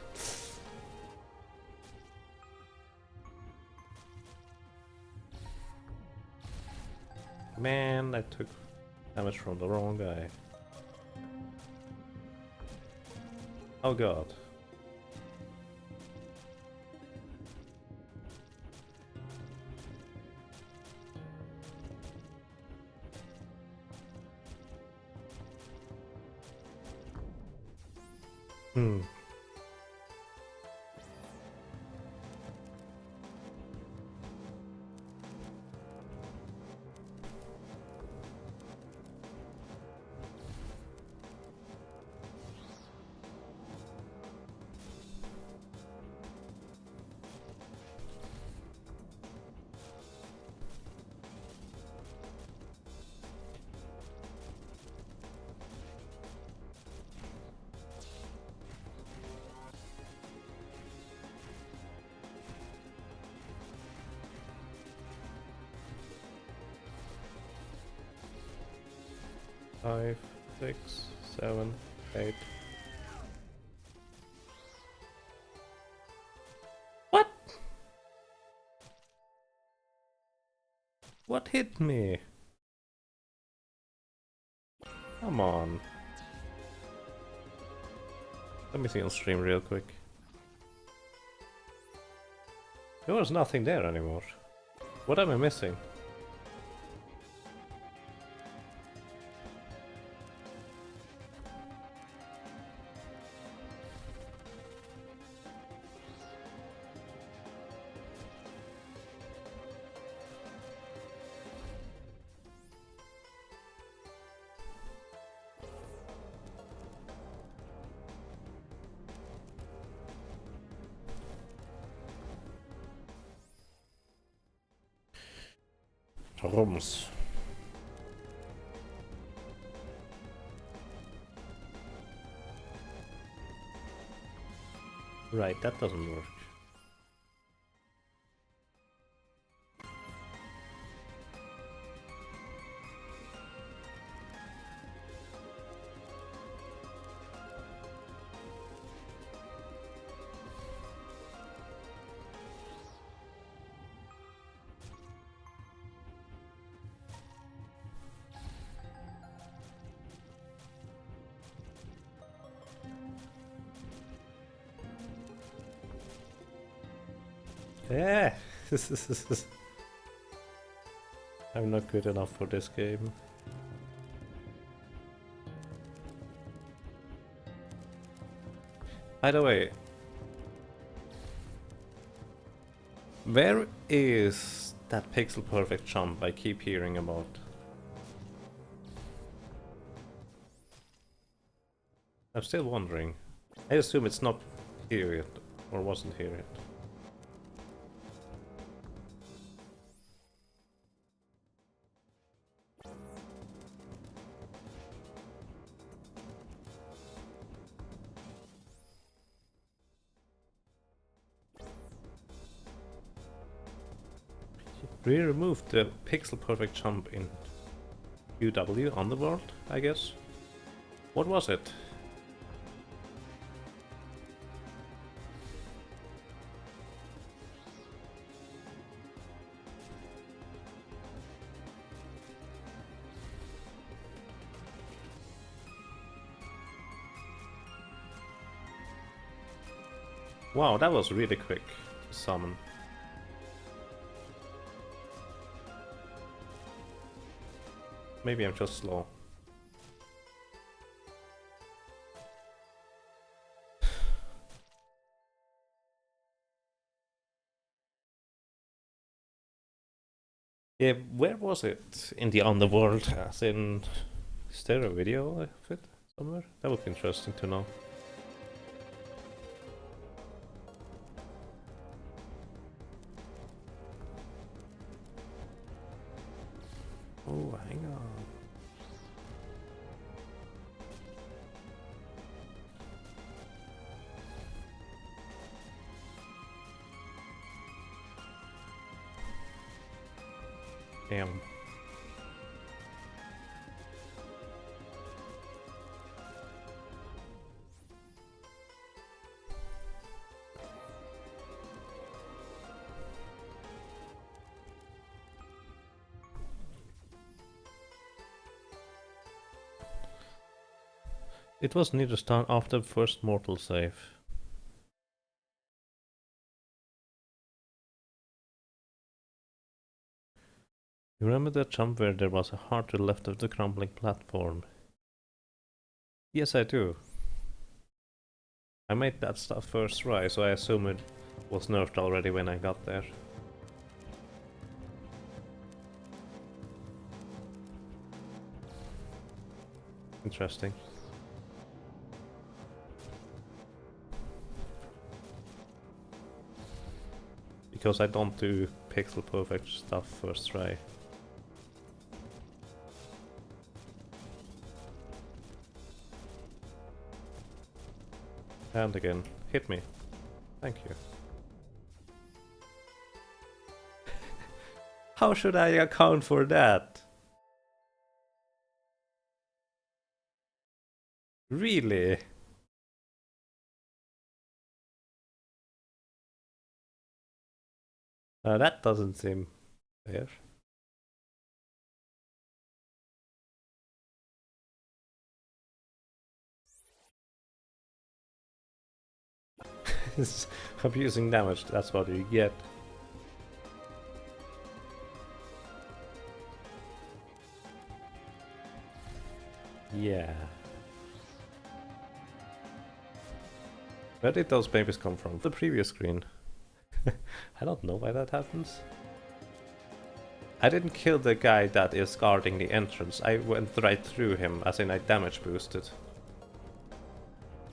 Man, I took damage from the wrong guy. Oh god. Hmm. Five, 6, 7, 8. What? What hit me? Come on. Let me see on stream real quick. There was nothing there anymore. What am I missing? Rums. Right, that doesn't work. Yeah, I'm not good enough for this game. By the way, where is that pixel perfect jump I keep hearing about? I'm still wondering. I assume it's not here yet, or wasn't here yet. We removed the pixel perfect jump in UW Underworld, I guess. What was it? Wow, that was really quick to summon. Maybe I'm just slow. Yeah, where was it? In the underworld, as in... Is there a video of it somewhere? That would be interesting to know. Oh, hang on. Damn. It was near the start after the first mortal save. You remember that jump where there was a heart to the left of the crumbling platform? Yes, I do. I made that stuff first try, so I assume it was nerfed already when I got there. Interesting. Because I don't do pixel perfect stuff first try. And again, hit me. Thank you. How should I account for that? Really? That doesn't seem fair. It's abusing damage, that's what you get. Yeah. Where did those babies come from? The previous screen. I don't know why that happens. I didn't kill the guy that is guarding the entrance. I went right through him, as in I damage boosted.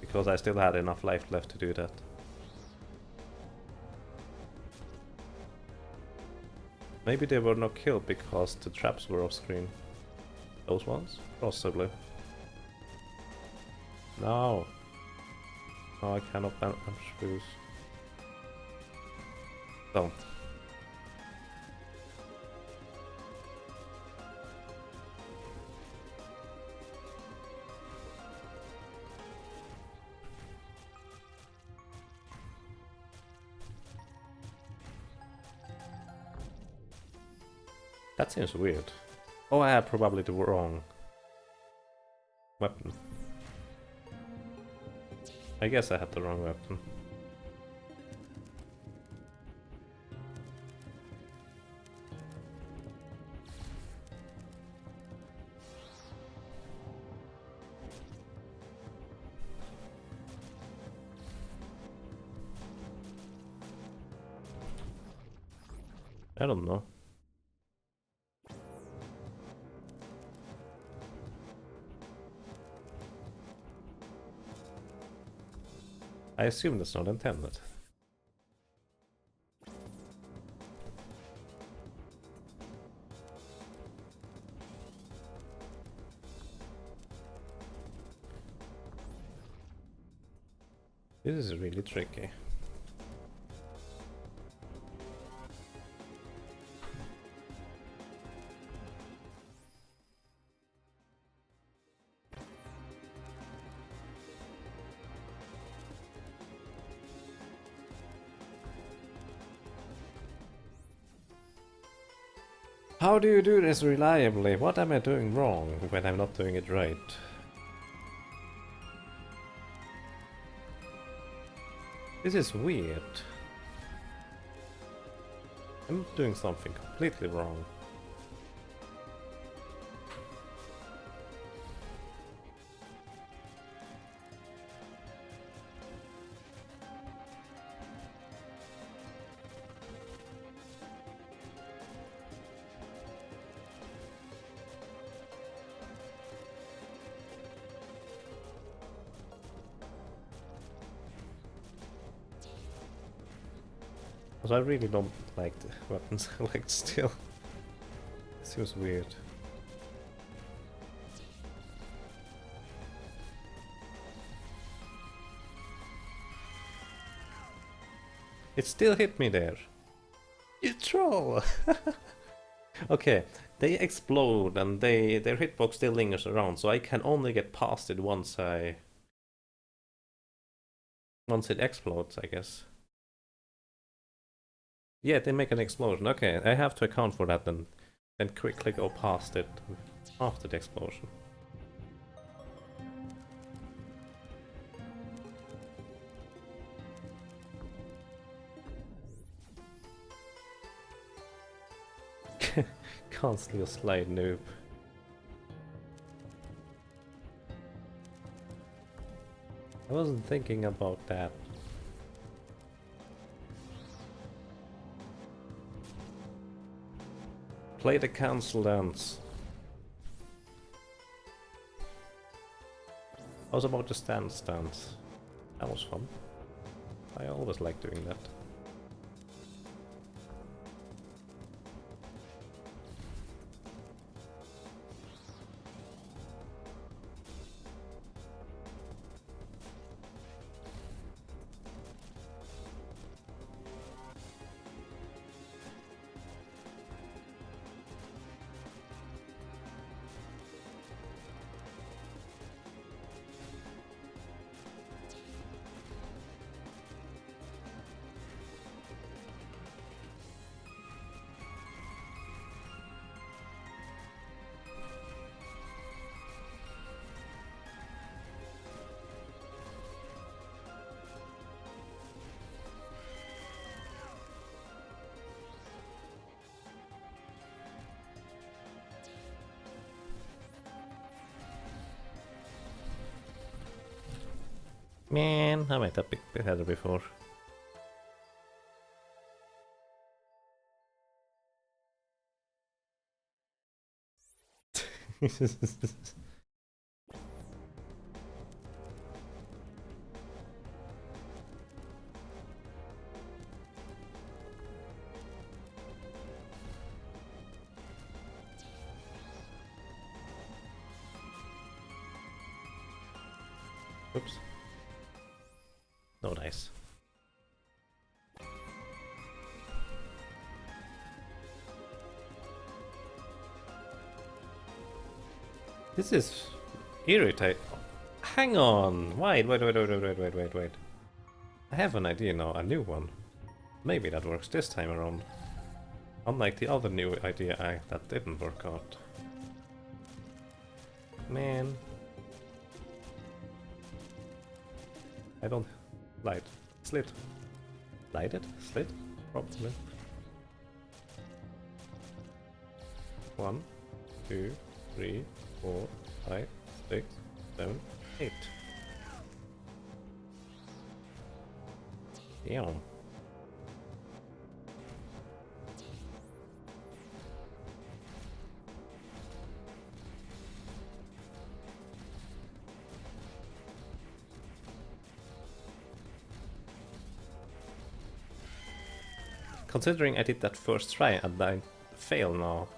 Because I still had enough life left to do that. Maybe they were not killed because the traps were off screen. Those ones? Possibly. No. No, I cannot damage boost. Don't. That seems weird. Oh, I had probably the wrong weapon. I guess I had the wrong weapon. I don't know. I assume that's not intended. This is really tricky. How do you do this reliably? What am I doing wrong when I'm not doing it right? This is weird. I'm doing something completely wrong. Because I really don't like the weapons I like still. It seems weird. It still hit me there. You troll! Okay, they explode and their hitbox still lingers around, so I can only get past it once it explodes, I guess. Yeah, they make an explosion. Okay, I have to account for that then quickly go past it after the explosion. Can't steal slide noob. I wasn't thinking about that. Play the cancel dance. I was about to stance. That was fun. I always like doing that. Man, I made that big header before. Oops. No dice. This is irritating. Hang on! Wait. I have an idea now, a new one. Maybe that works this time around. Unlike the other new idea that didn't work out. Man. I don't... Light. Slit. Lighted? Slit? Probably. 1, 2, 3, 4, 5, 6, 7, 8. Damn. Considering I did that first try and I fail now.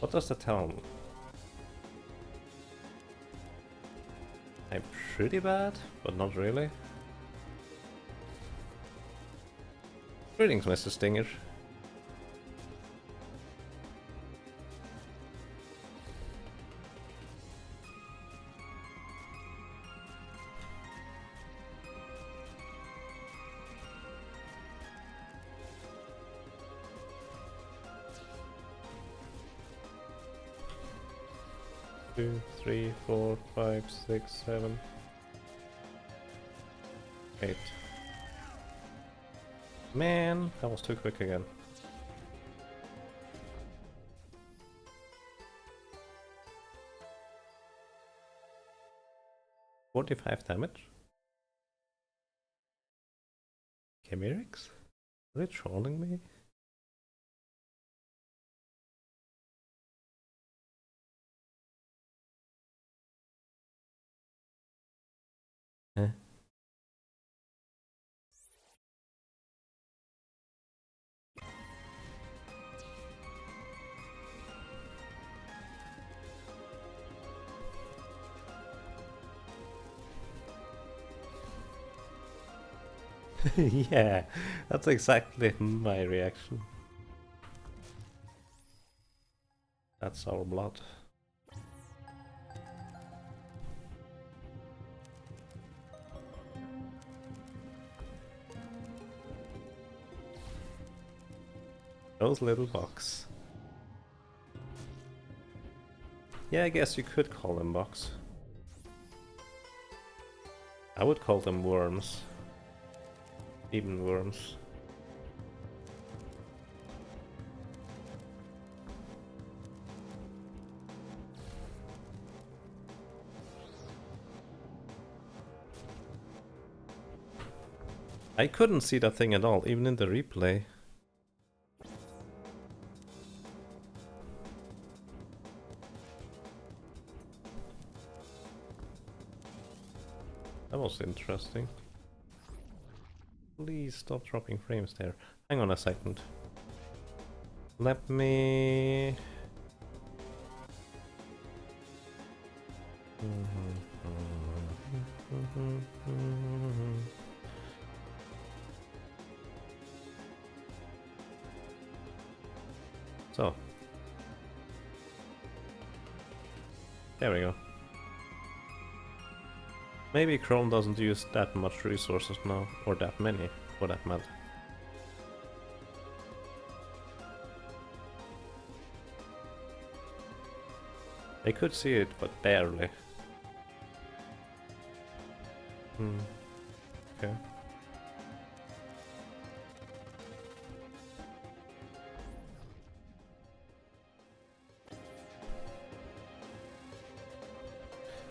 What does that tell me? I'm pretty bad, but not really. Greetings, Mr. Stinger. Two, 3, 4, 5, 6, 7, 8. Man, that was too quick again. $45 damage? Chimerics? Are they trolling me? Huh? Yeah, that's exactly my reaction. That's our blood. Those little bugs. Yeah, I guess you could call them bugs. I would call them worms. Even worms. I couldn't see that thing at all, even in the replay. That was interesting. Please stop dropping frames there. Hang on a second. Let me... So. There we go. Maybe Chrome doesn't use that much resources now, or that many, for that matter. They could see it, but barely. Okay.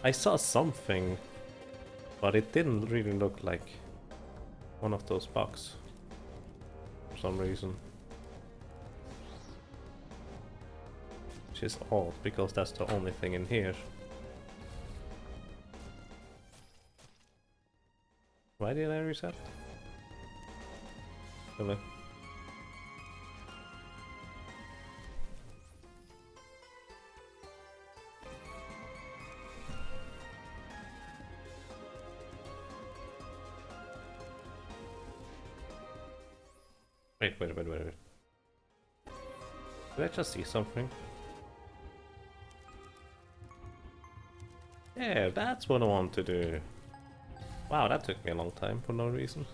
I saw something, but it didn't really look like one of those bugs for some reason. Which is odd, because that's the only thing in here. Why did I reset? Really? Wait. Did I just see something? Yeah, that's what I want to do. Wow, that took me a long time for no reason.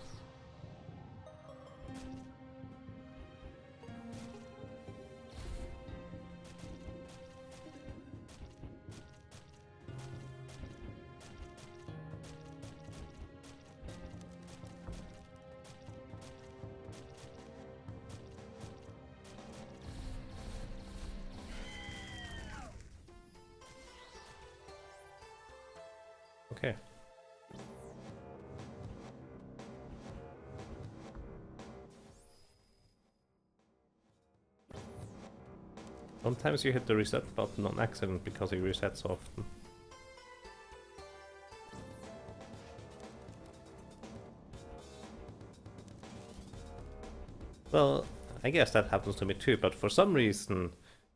Okay. Sometimes you hit the reset button on accident because it resets often. Well, I guess that happens to me too, but for some reason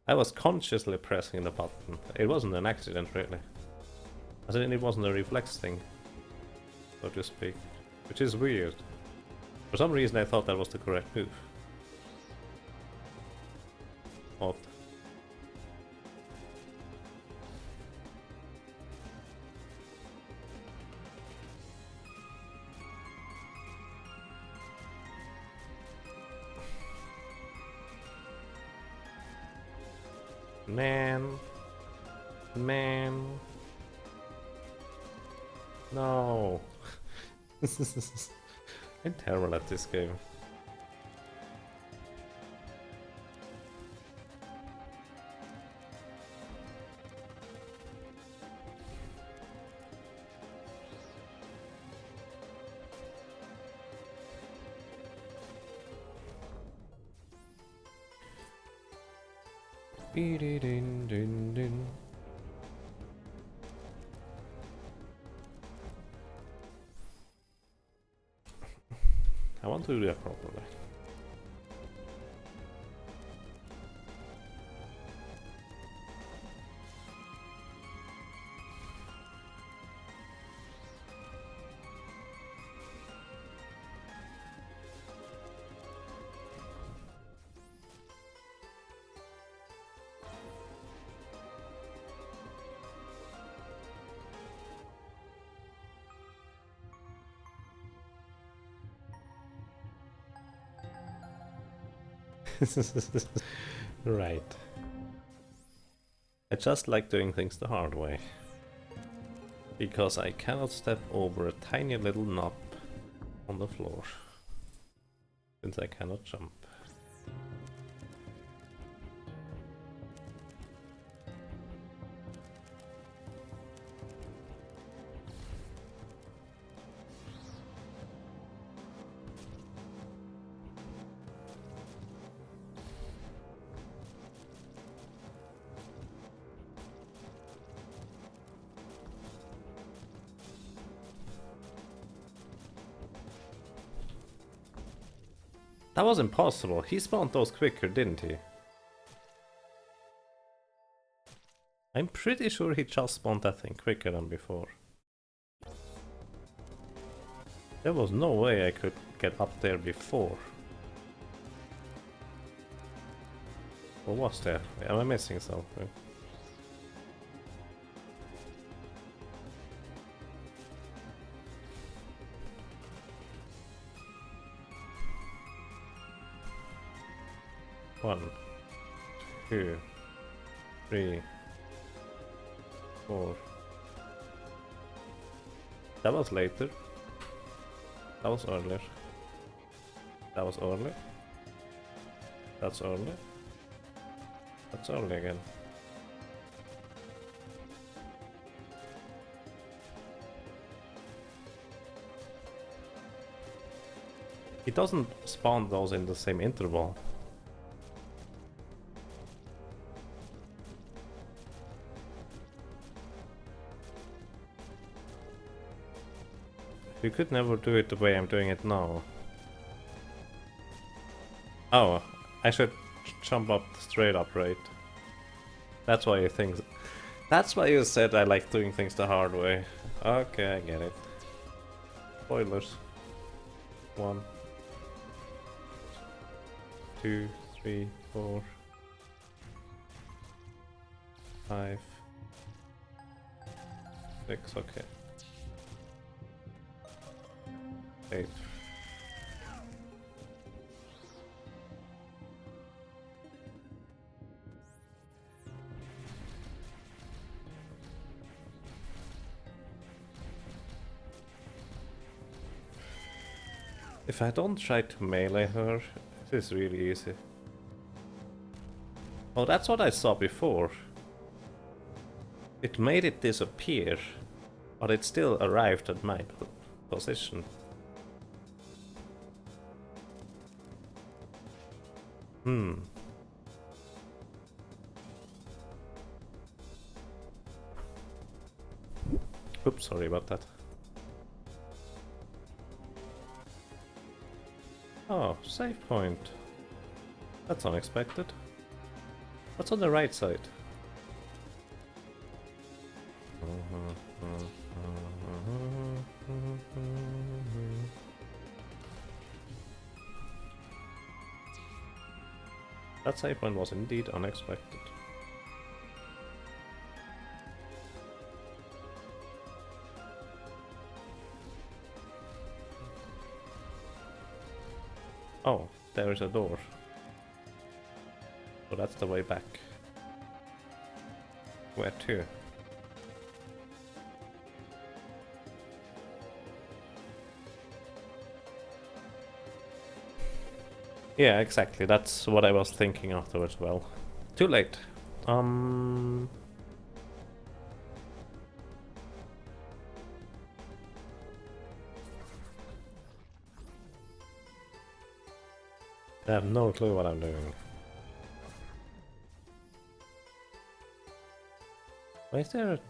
I was consciously pressing the button. It wasn't an accident really. As in, it wasn't a reflex thing, so to speak. Which is weird. For some reason I thought that was the correct move. Odd. Man. No. I'm terrible at this game. I want to do that properly. Right. I just like doing things the hard way. Because I cannot step over a tiny little knob on the floor. Since I cannot jump. That was impossible. He spawned those quicker, didn't he? I'm pretty sure he just spawned that thing quicker than before. There was no way I could get up there before. Or was there? Am I missing something? One, 2, 3, 4. That was later. That was earlier. That was early. That's early. That's early again. It doesn't spawn those in the same interval. You could never do it the way I'm doing it now. Oh, I should jump up straight up, right? That's why you think. That's why you said I like doing things the hard way. Okay, I get it. Spoilers. 1, 2, 3, 4, 5, 6. Okay. 8. If I don't try to melee her, it is really easy. Oh, that's what I saw before. It made it disappear, but it still arrived at my position. Oops, sorry about that. Oh, save point. That's unexpected. What's on the right side? That save point was indeed unexpected. Oh, there is a door. So that's the way back. Where to? Yeah, exactly. That's what I was thinking afterwards. Well, too late. I have no clue what I'm doing. Why is there?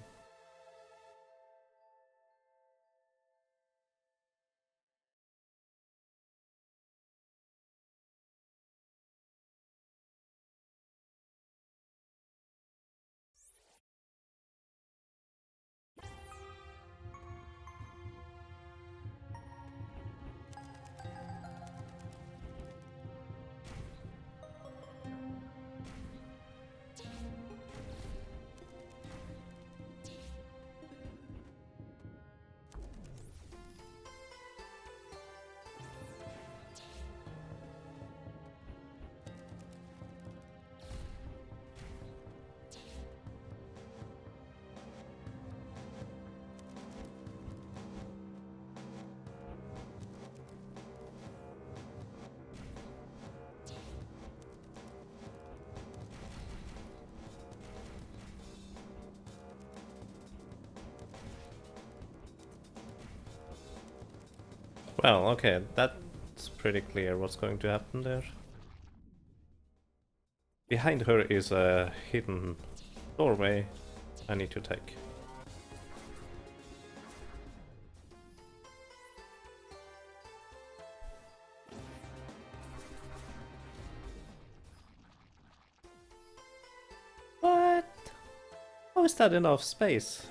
Well, okay, that's pretty clear what's going to happen there. Behind her is a hidden doorway I need to take. What? How is that enough space?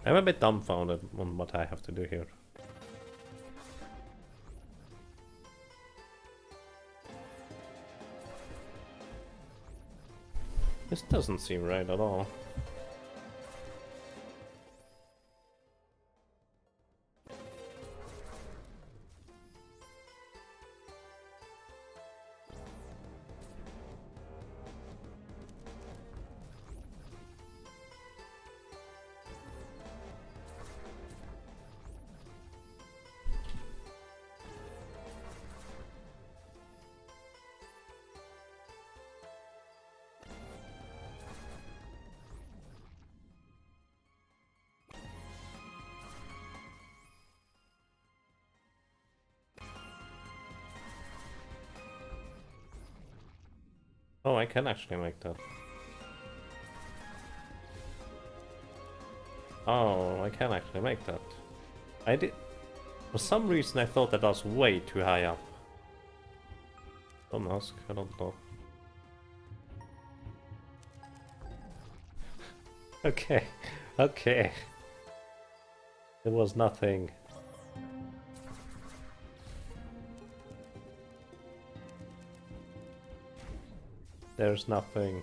I'm a bit dumbfounded on what I have to do here. This doesn't seem right at all. Oh, I can actually make that. Oh, I can actually make that. I did. For some reason, I thought that was way too high up. Don't ask, I don't know. Okay, okay. There was nothing. There's nothing.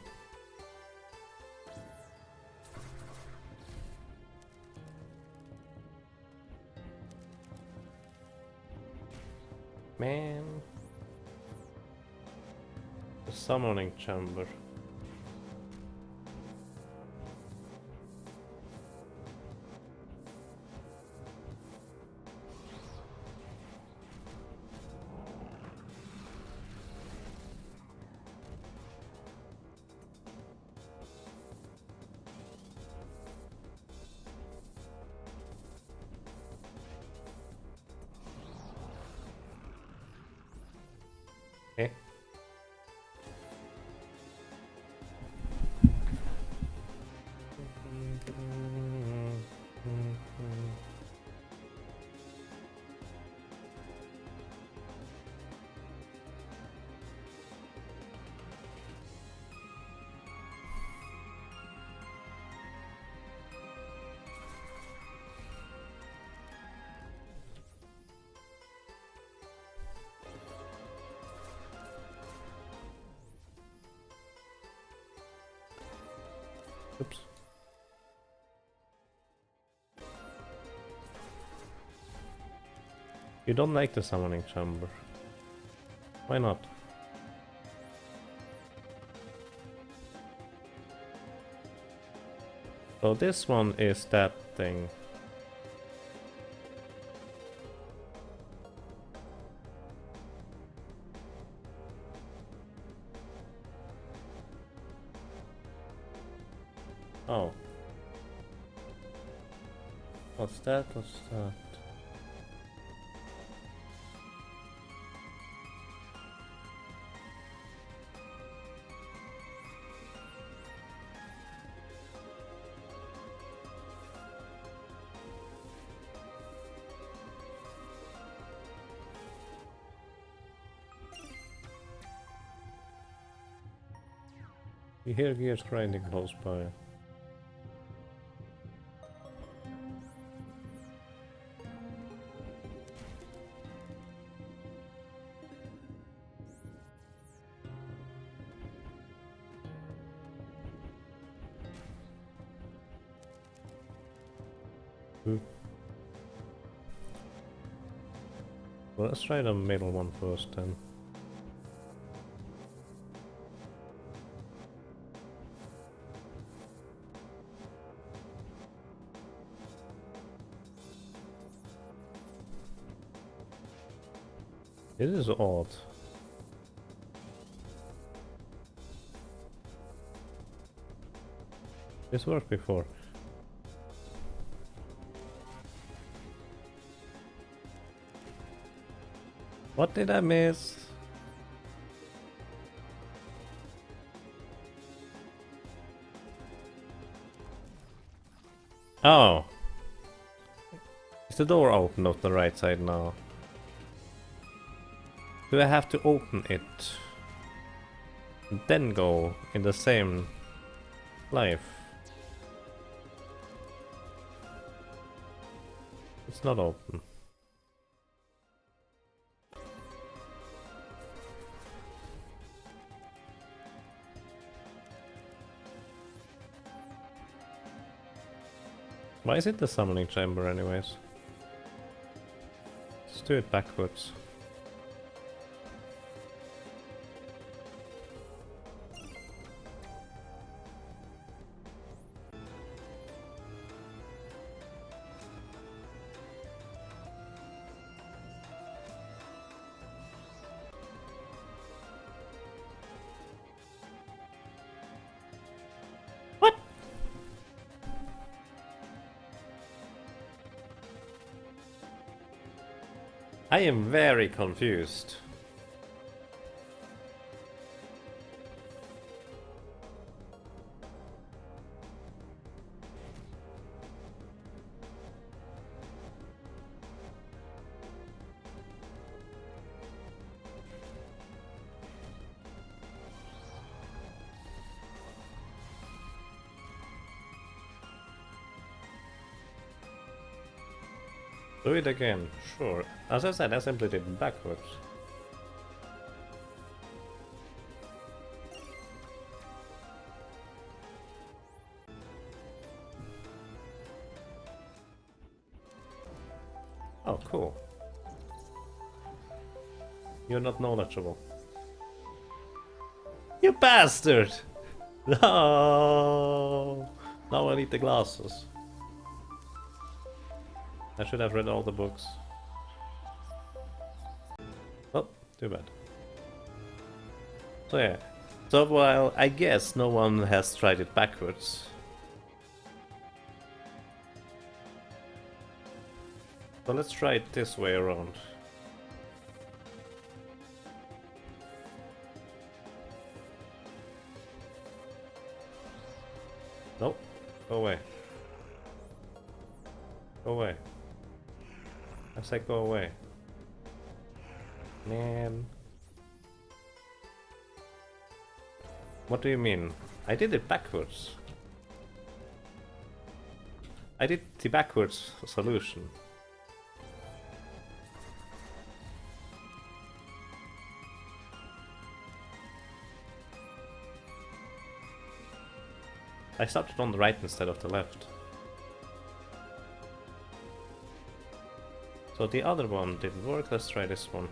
Man. The summoning chamber. Okay. Oops. You don't like the summoning chamber. Why not? So this one is that thing. Oh. What's that? What's that? You hear gears grinding close by. Well, let's try the middle one first then. This is odd. This worked before. What did I miss? Oh. Is the door open on the right side now? Do I have to open it? And then go in the same life? It's not open. Why is it the summoning chamber anyways? Let's do it backwards. What? I am very confused. Do it again, sure. As I said, I simply did it backwards. Oh, cool. You're not knowledgeable. You bastard! No! Now I need the glasses. I should have read all the books. Oh, too bad. So yeah. So while I guess no one has tried it backwards. So let's try it this way around. Nope. Go away. Go away. I said go away. Man. What do you mean? I did it backwards. I did the backwards solution. I started on the right instead of the left. So the other one didn't work, let's try this one.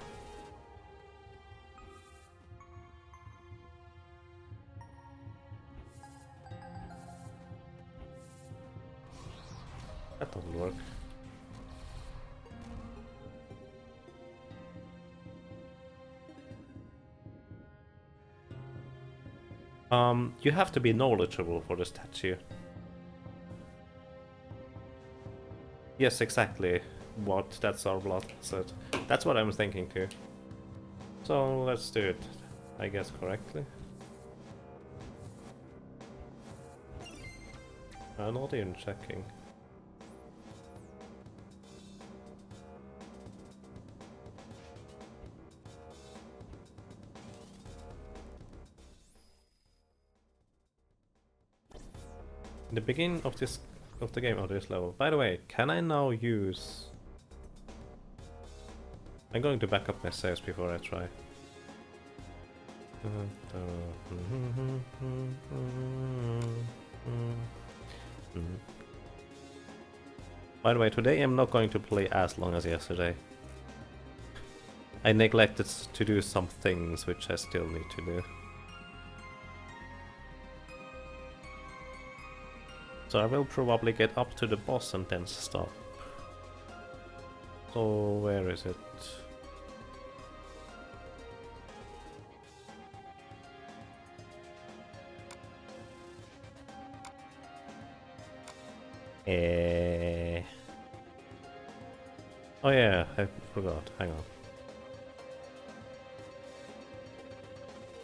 That doesn't work. You have to be knowledgeable for the statue. Yes, exactly what that's our blood said. That's what I'm thinking too. So let's do it, I guess, correctly. I'm not even checking. In the beginning of the game, of this level. By the way, can I now use... I'm going to back up my saves before I try. By the way, today I'm not going to play as long as yesterday. I neglected to do some things which I still need to do. So I will probably get up to the boss and then stop. So where is it? Oh yeah, I forgot. Hang on.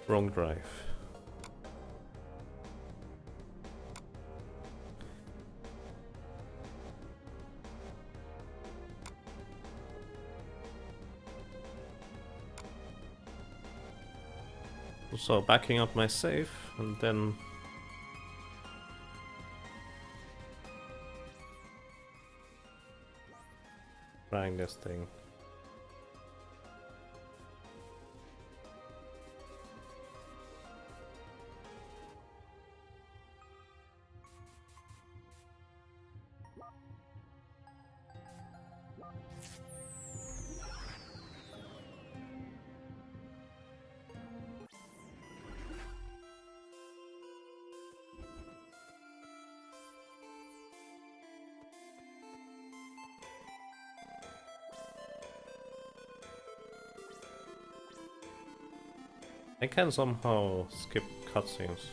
Wrong drive. So backing up my save and then trying this thing. I can somehow skip cutscenes.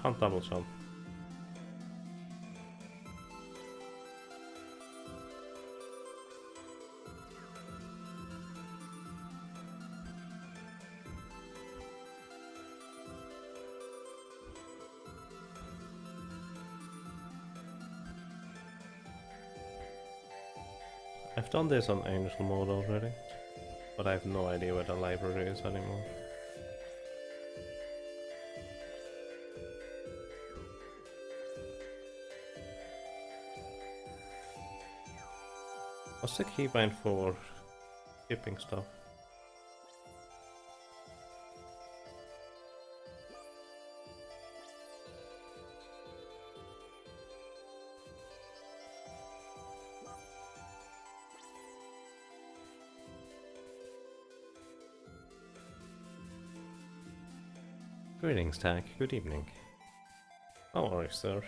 Can't double jump. I've done this on Angel mode already, but I have no idea where the library is anymore. What's the keybind for skipping stuff? Greetings, Tag. Good evening. How are you, sir?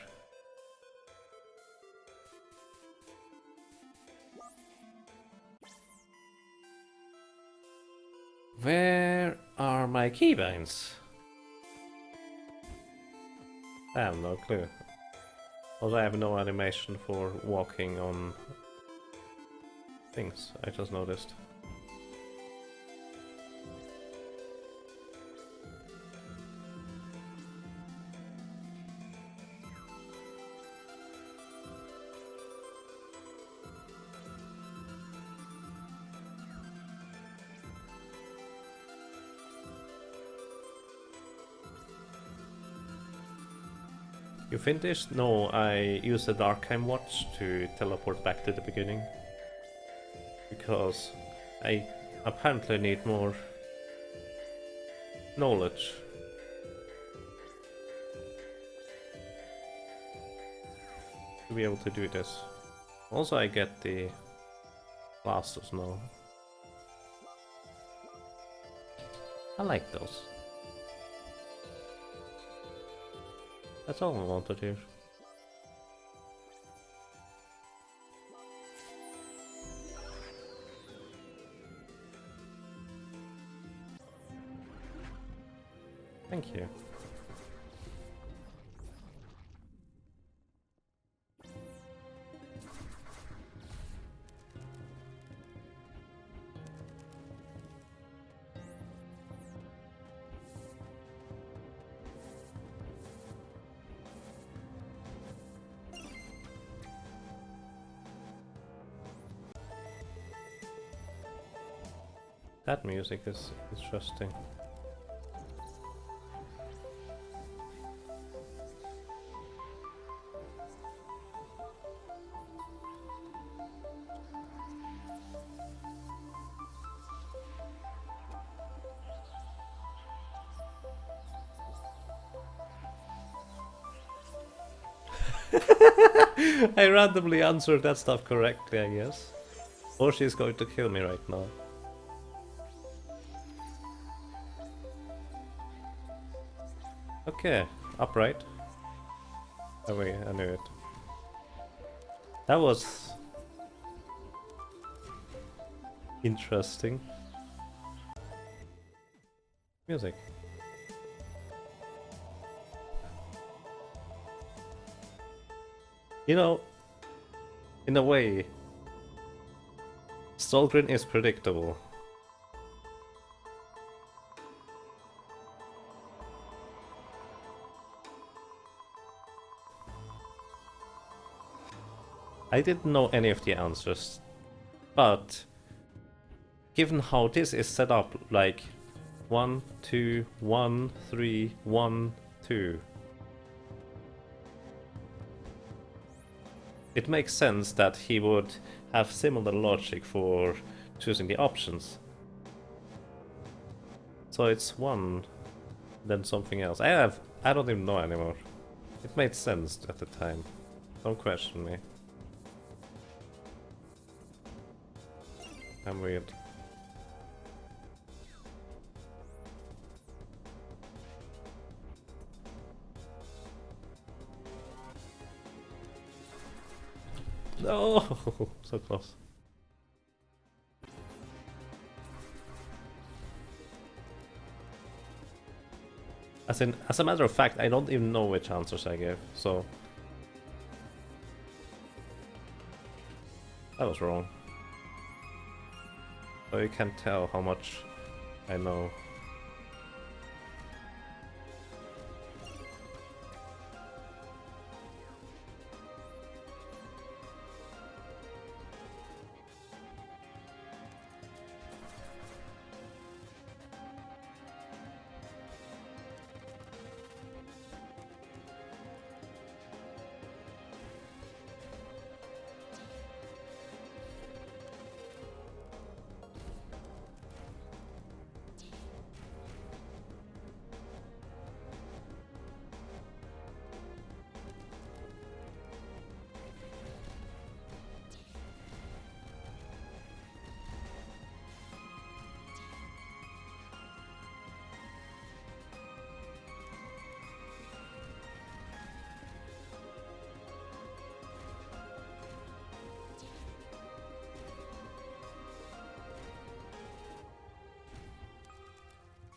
Where are my keybinds? I have no clue. Also, I have no animation for walking on things, I just noticed. You finished? No, I used the Darkheim watch to teleport back to the beginning. Because I apparently need more knowledge. To be able to do this. Also I get the blasters now. I like those. That's all I wanted here. Thank you. That music is interesting. I randomly answered that stuff correctly, I guess. Or she's going to kill me right now. Okay, upright. Oh wait, I knew it. That was interesting. Music. You know, in a way, Stolgrin is predictable. I didn't know any of the answers, but given how this is set up, like 1, 2, 1, 3, 1, 2, it makes sense that he would have similar logic for choosing the options. So it's 1, then something else. I don't even know anymore. It made sense at the time. Don't question me. I'm weird. No, so close. As a matter of fact, I don't even know which answers I gave, so that was wrong. So you can tell how much I know.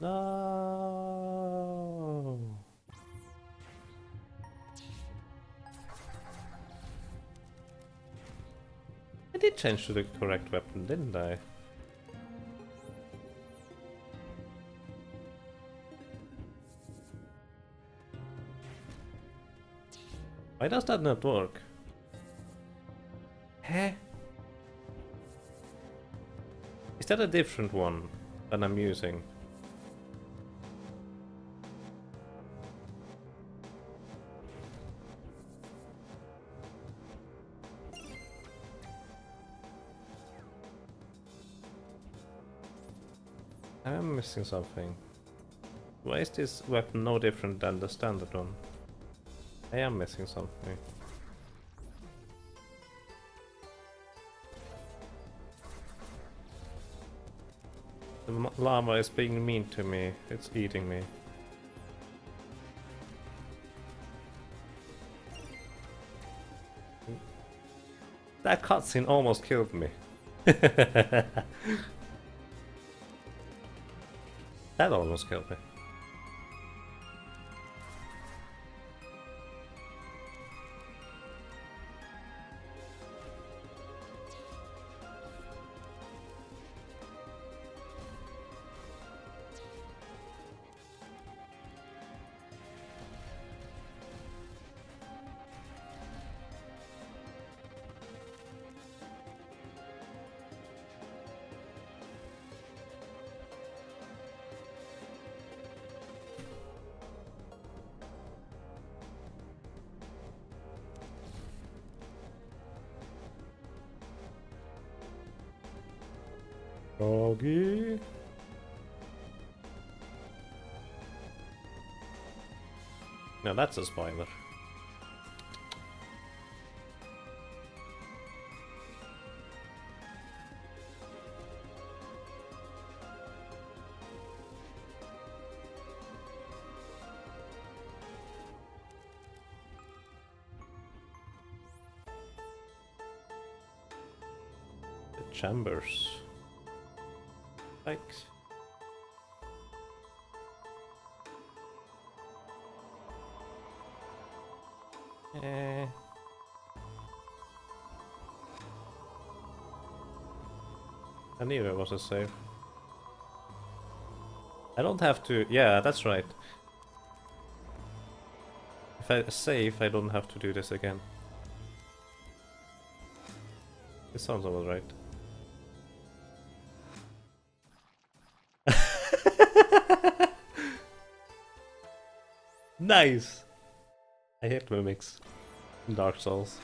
No. I did change to the correct weapon, didn't I? Why does that not work? Huh? Is that a different one than I'm using? I am missing something. Why is this weapon no different than the standard one? I am missing something. The llama is being mean to me. It's eating me. That cutscene almost killed me. That almost killed me. Froggy. Now that's a spoiler. chambers. Like. I knew it was a save. I don't have to... Yeah, that's right. If I save, I don't have to do this again. This sounds about right. Nice! I hate mimics in Dark Souls.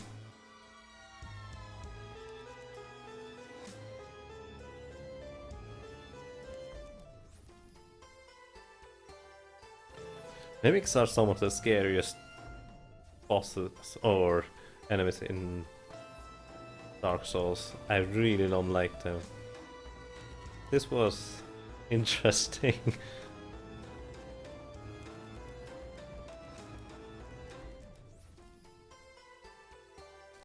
Mimics are some of the scariest bosses or enemies in Dark Souls. I really don't like them. This was interesting.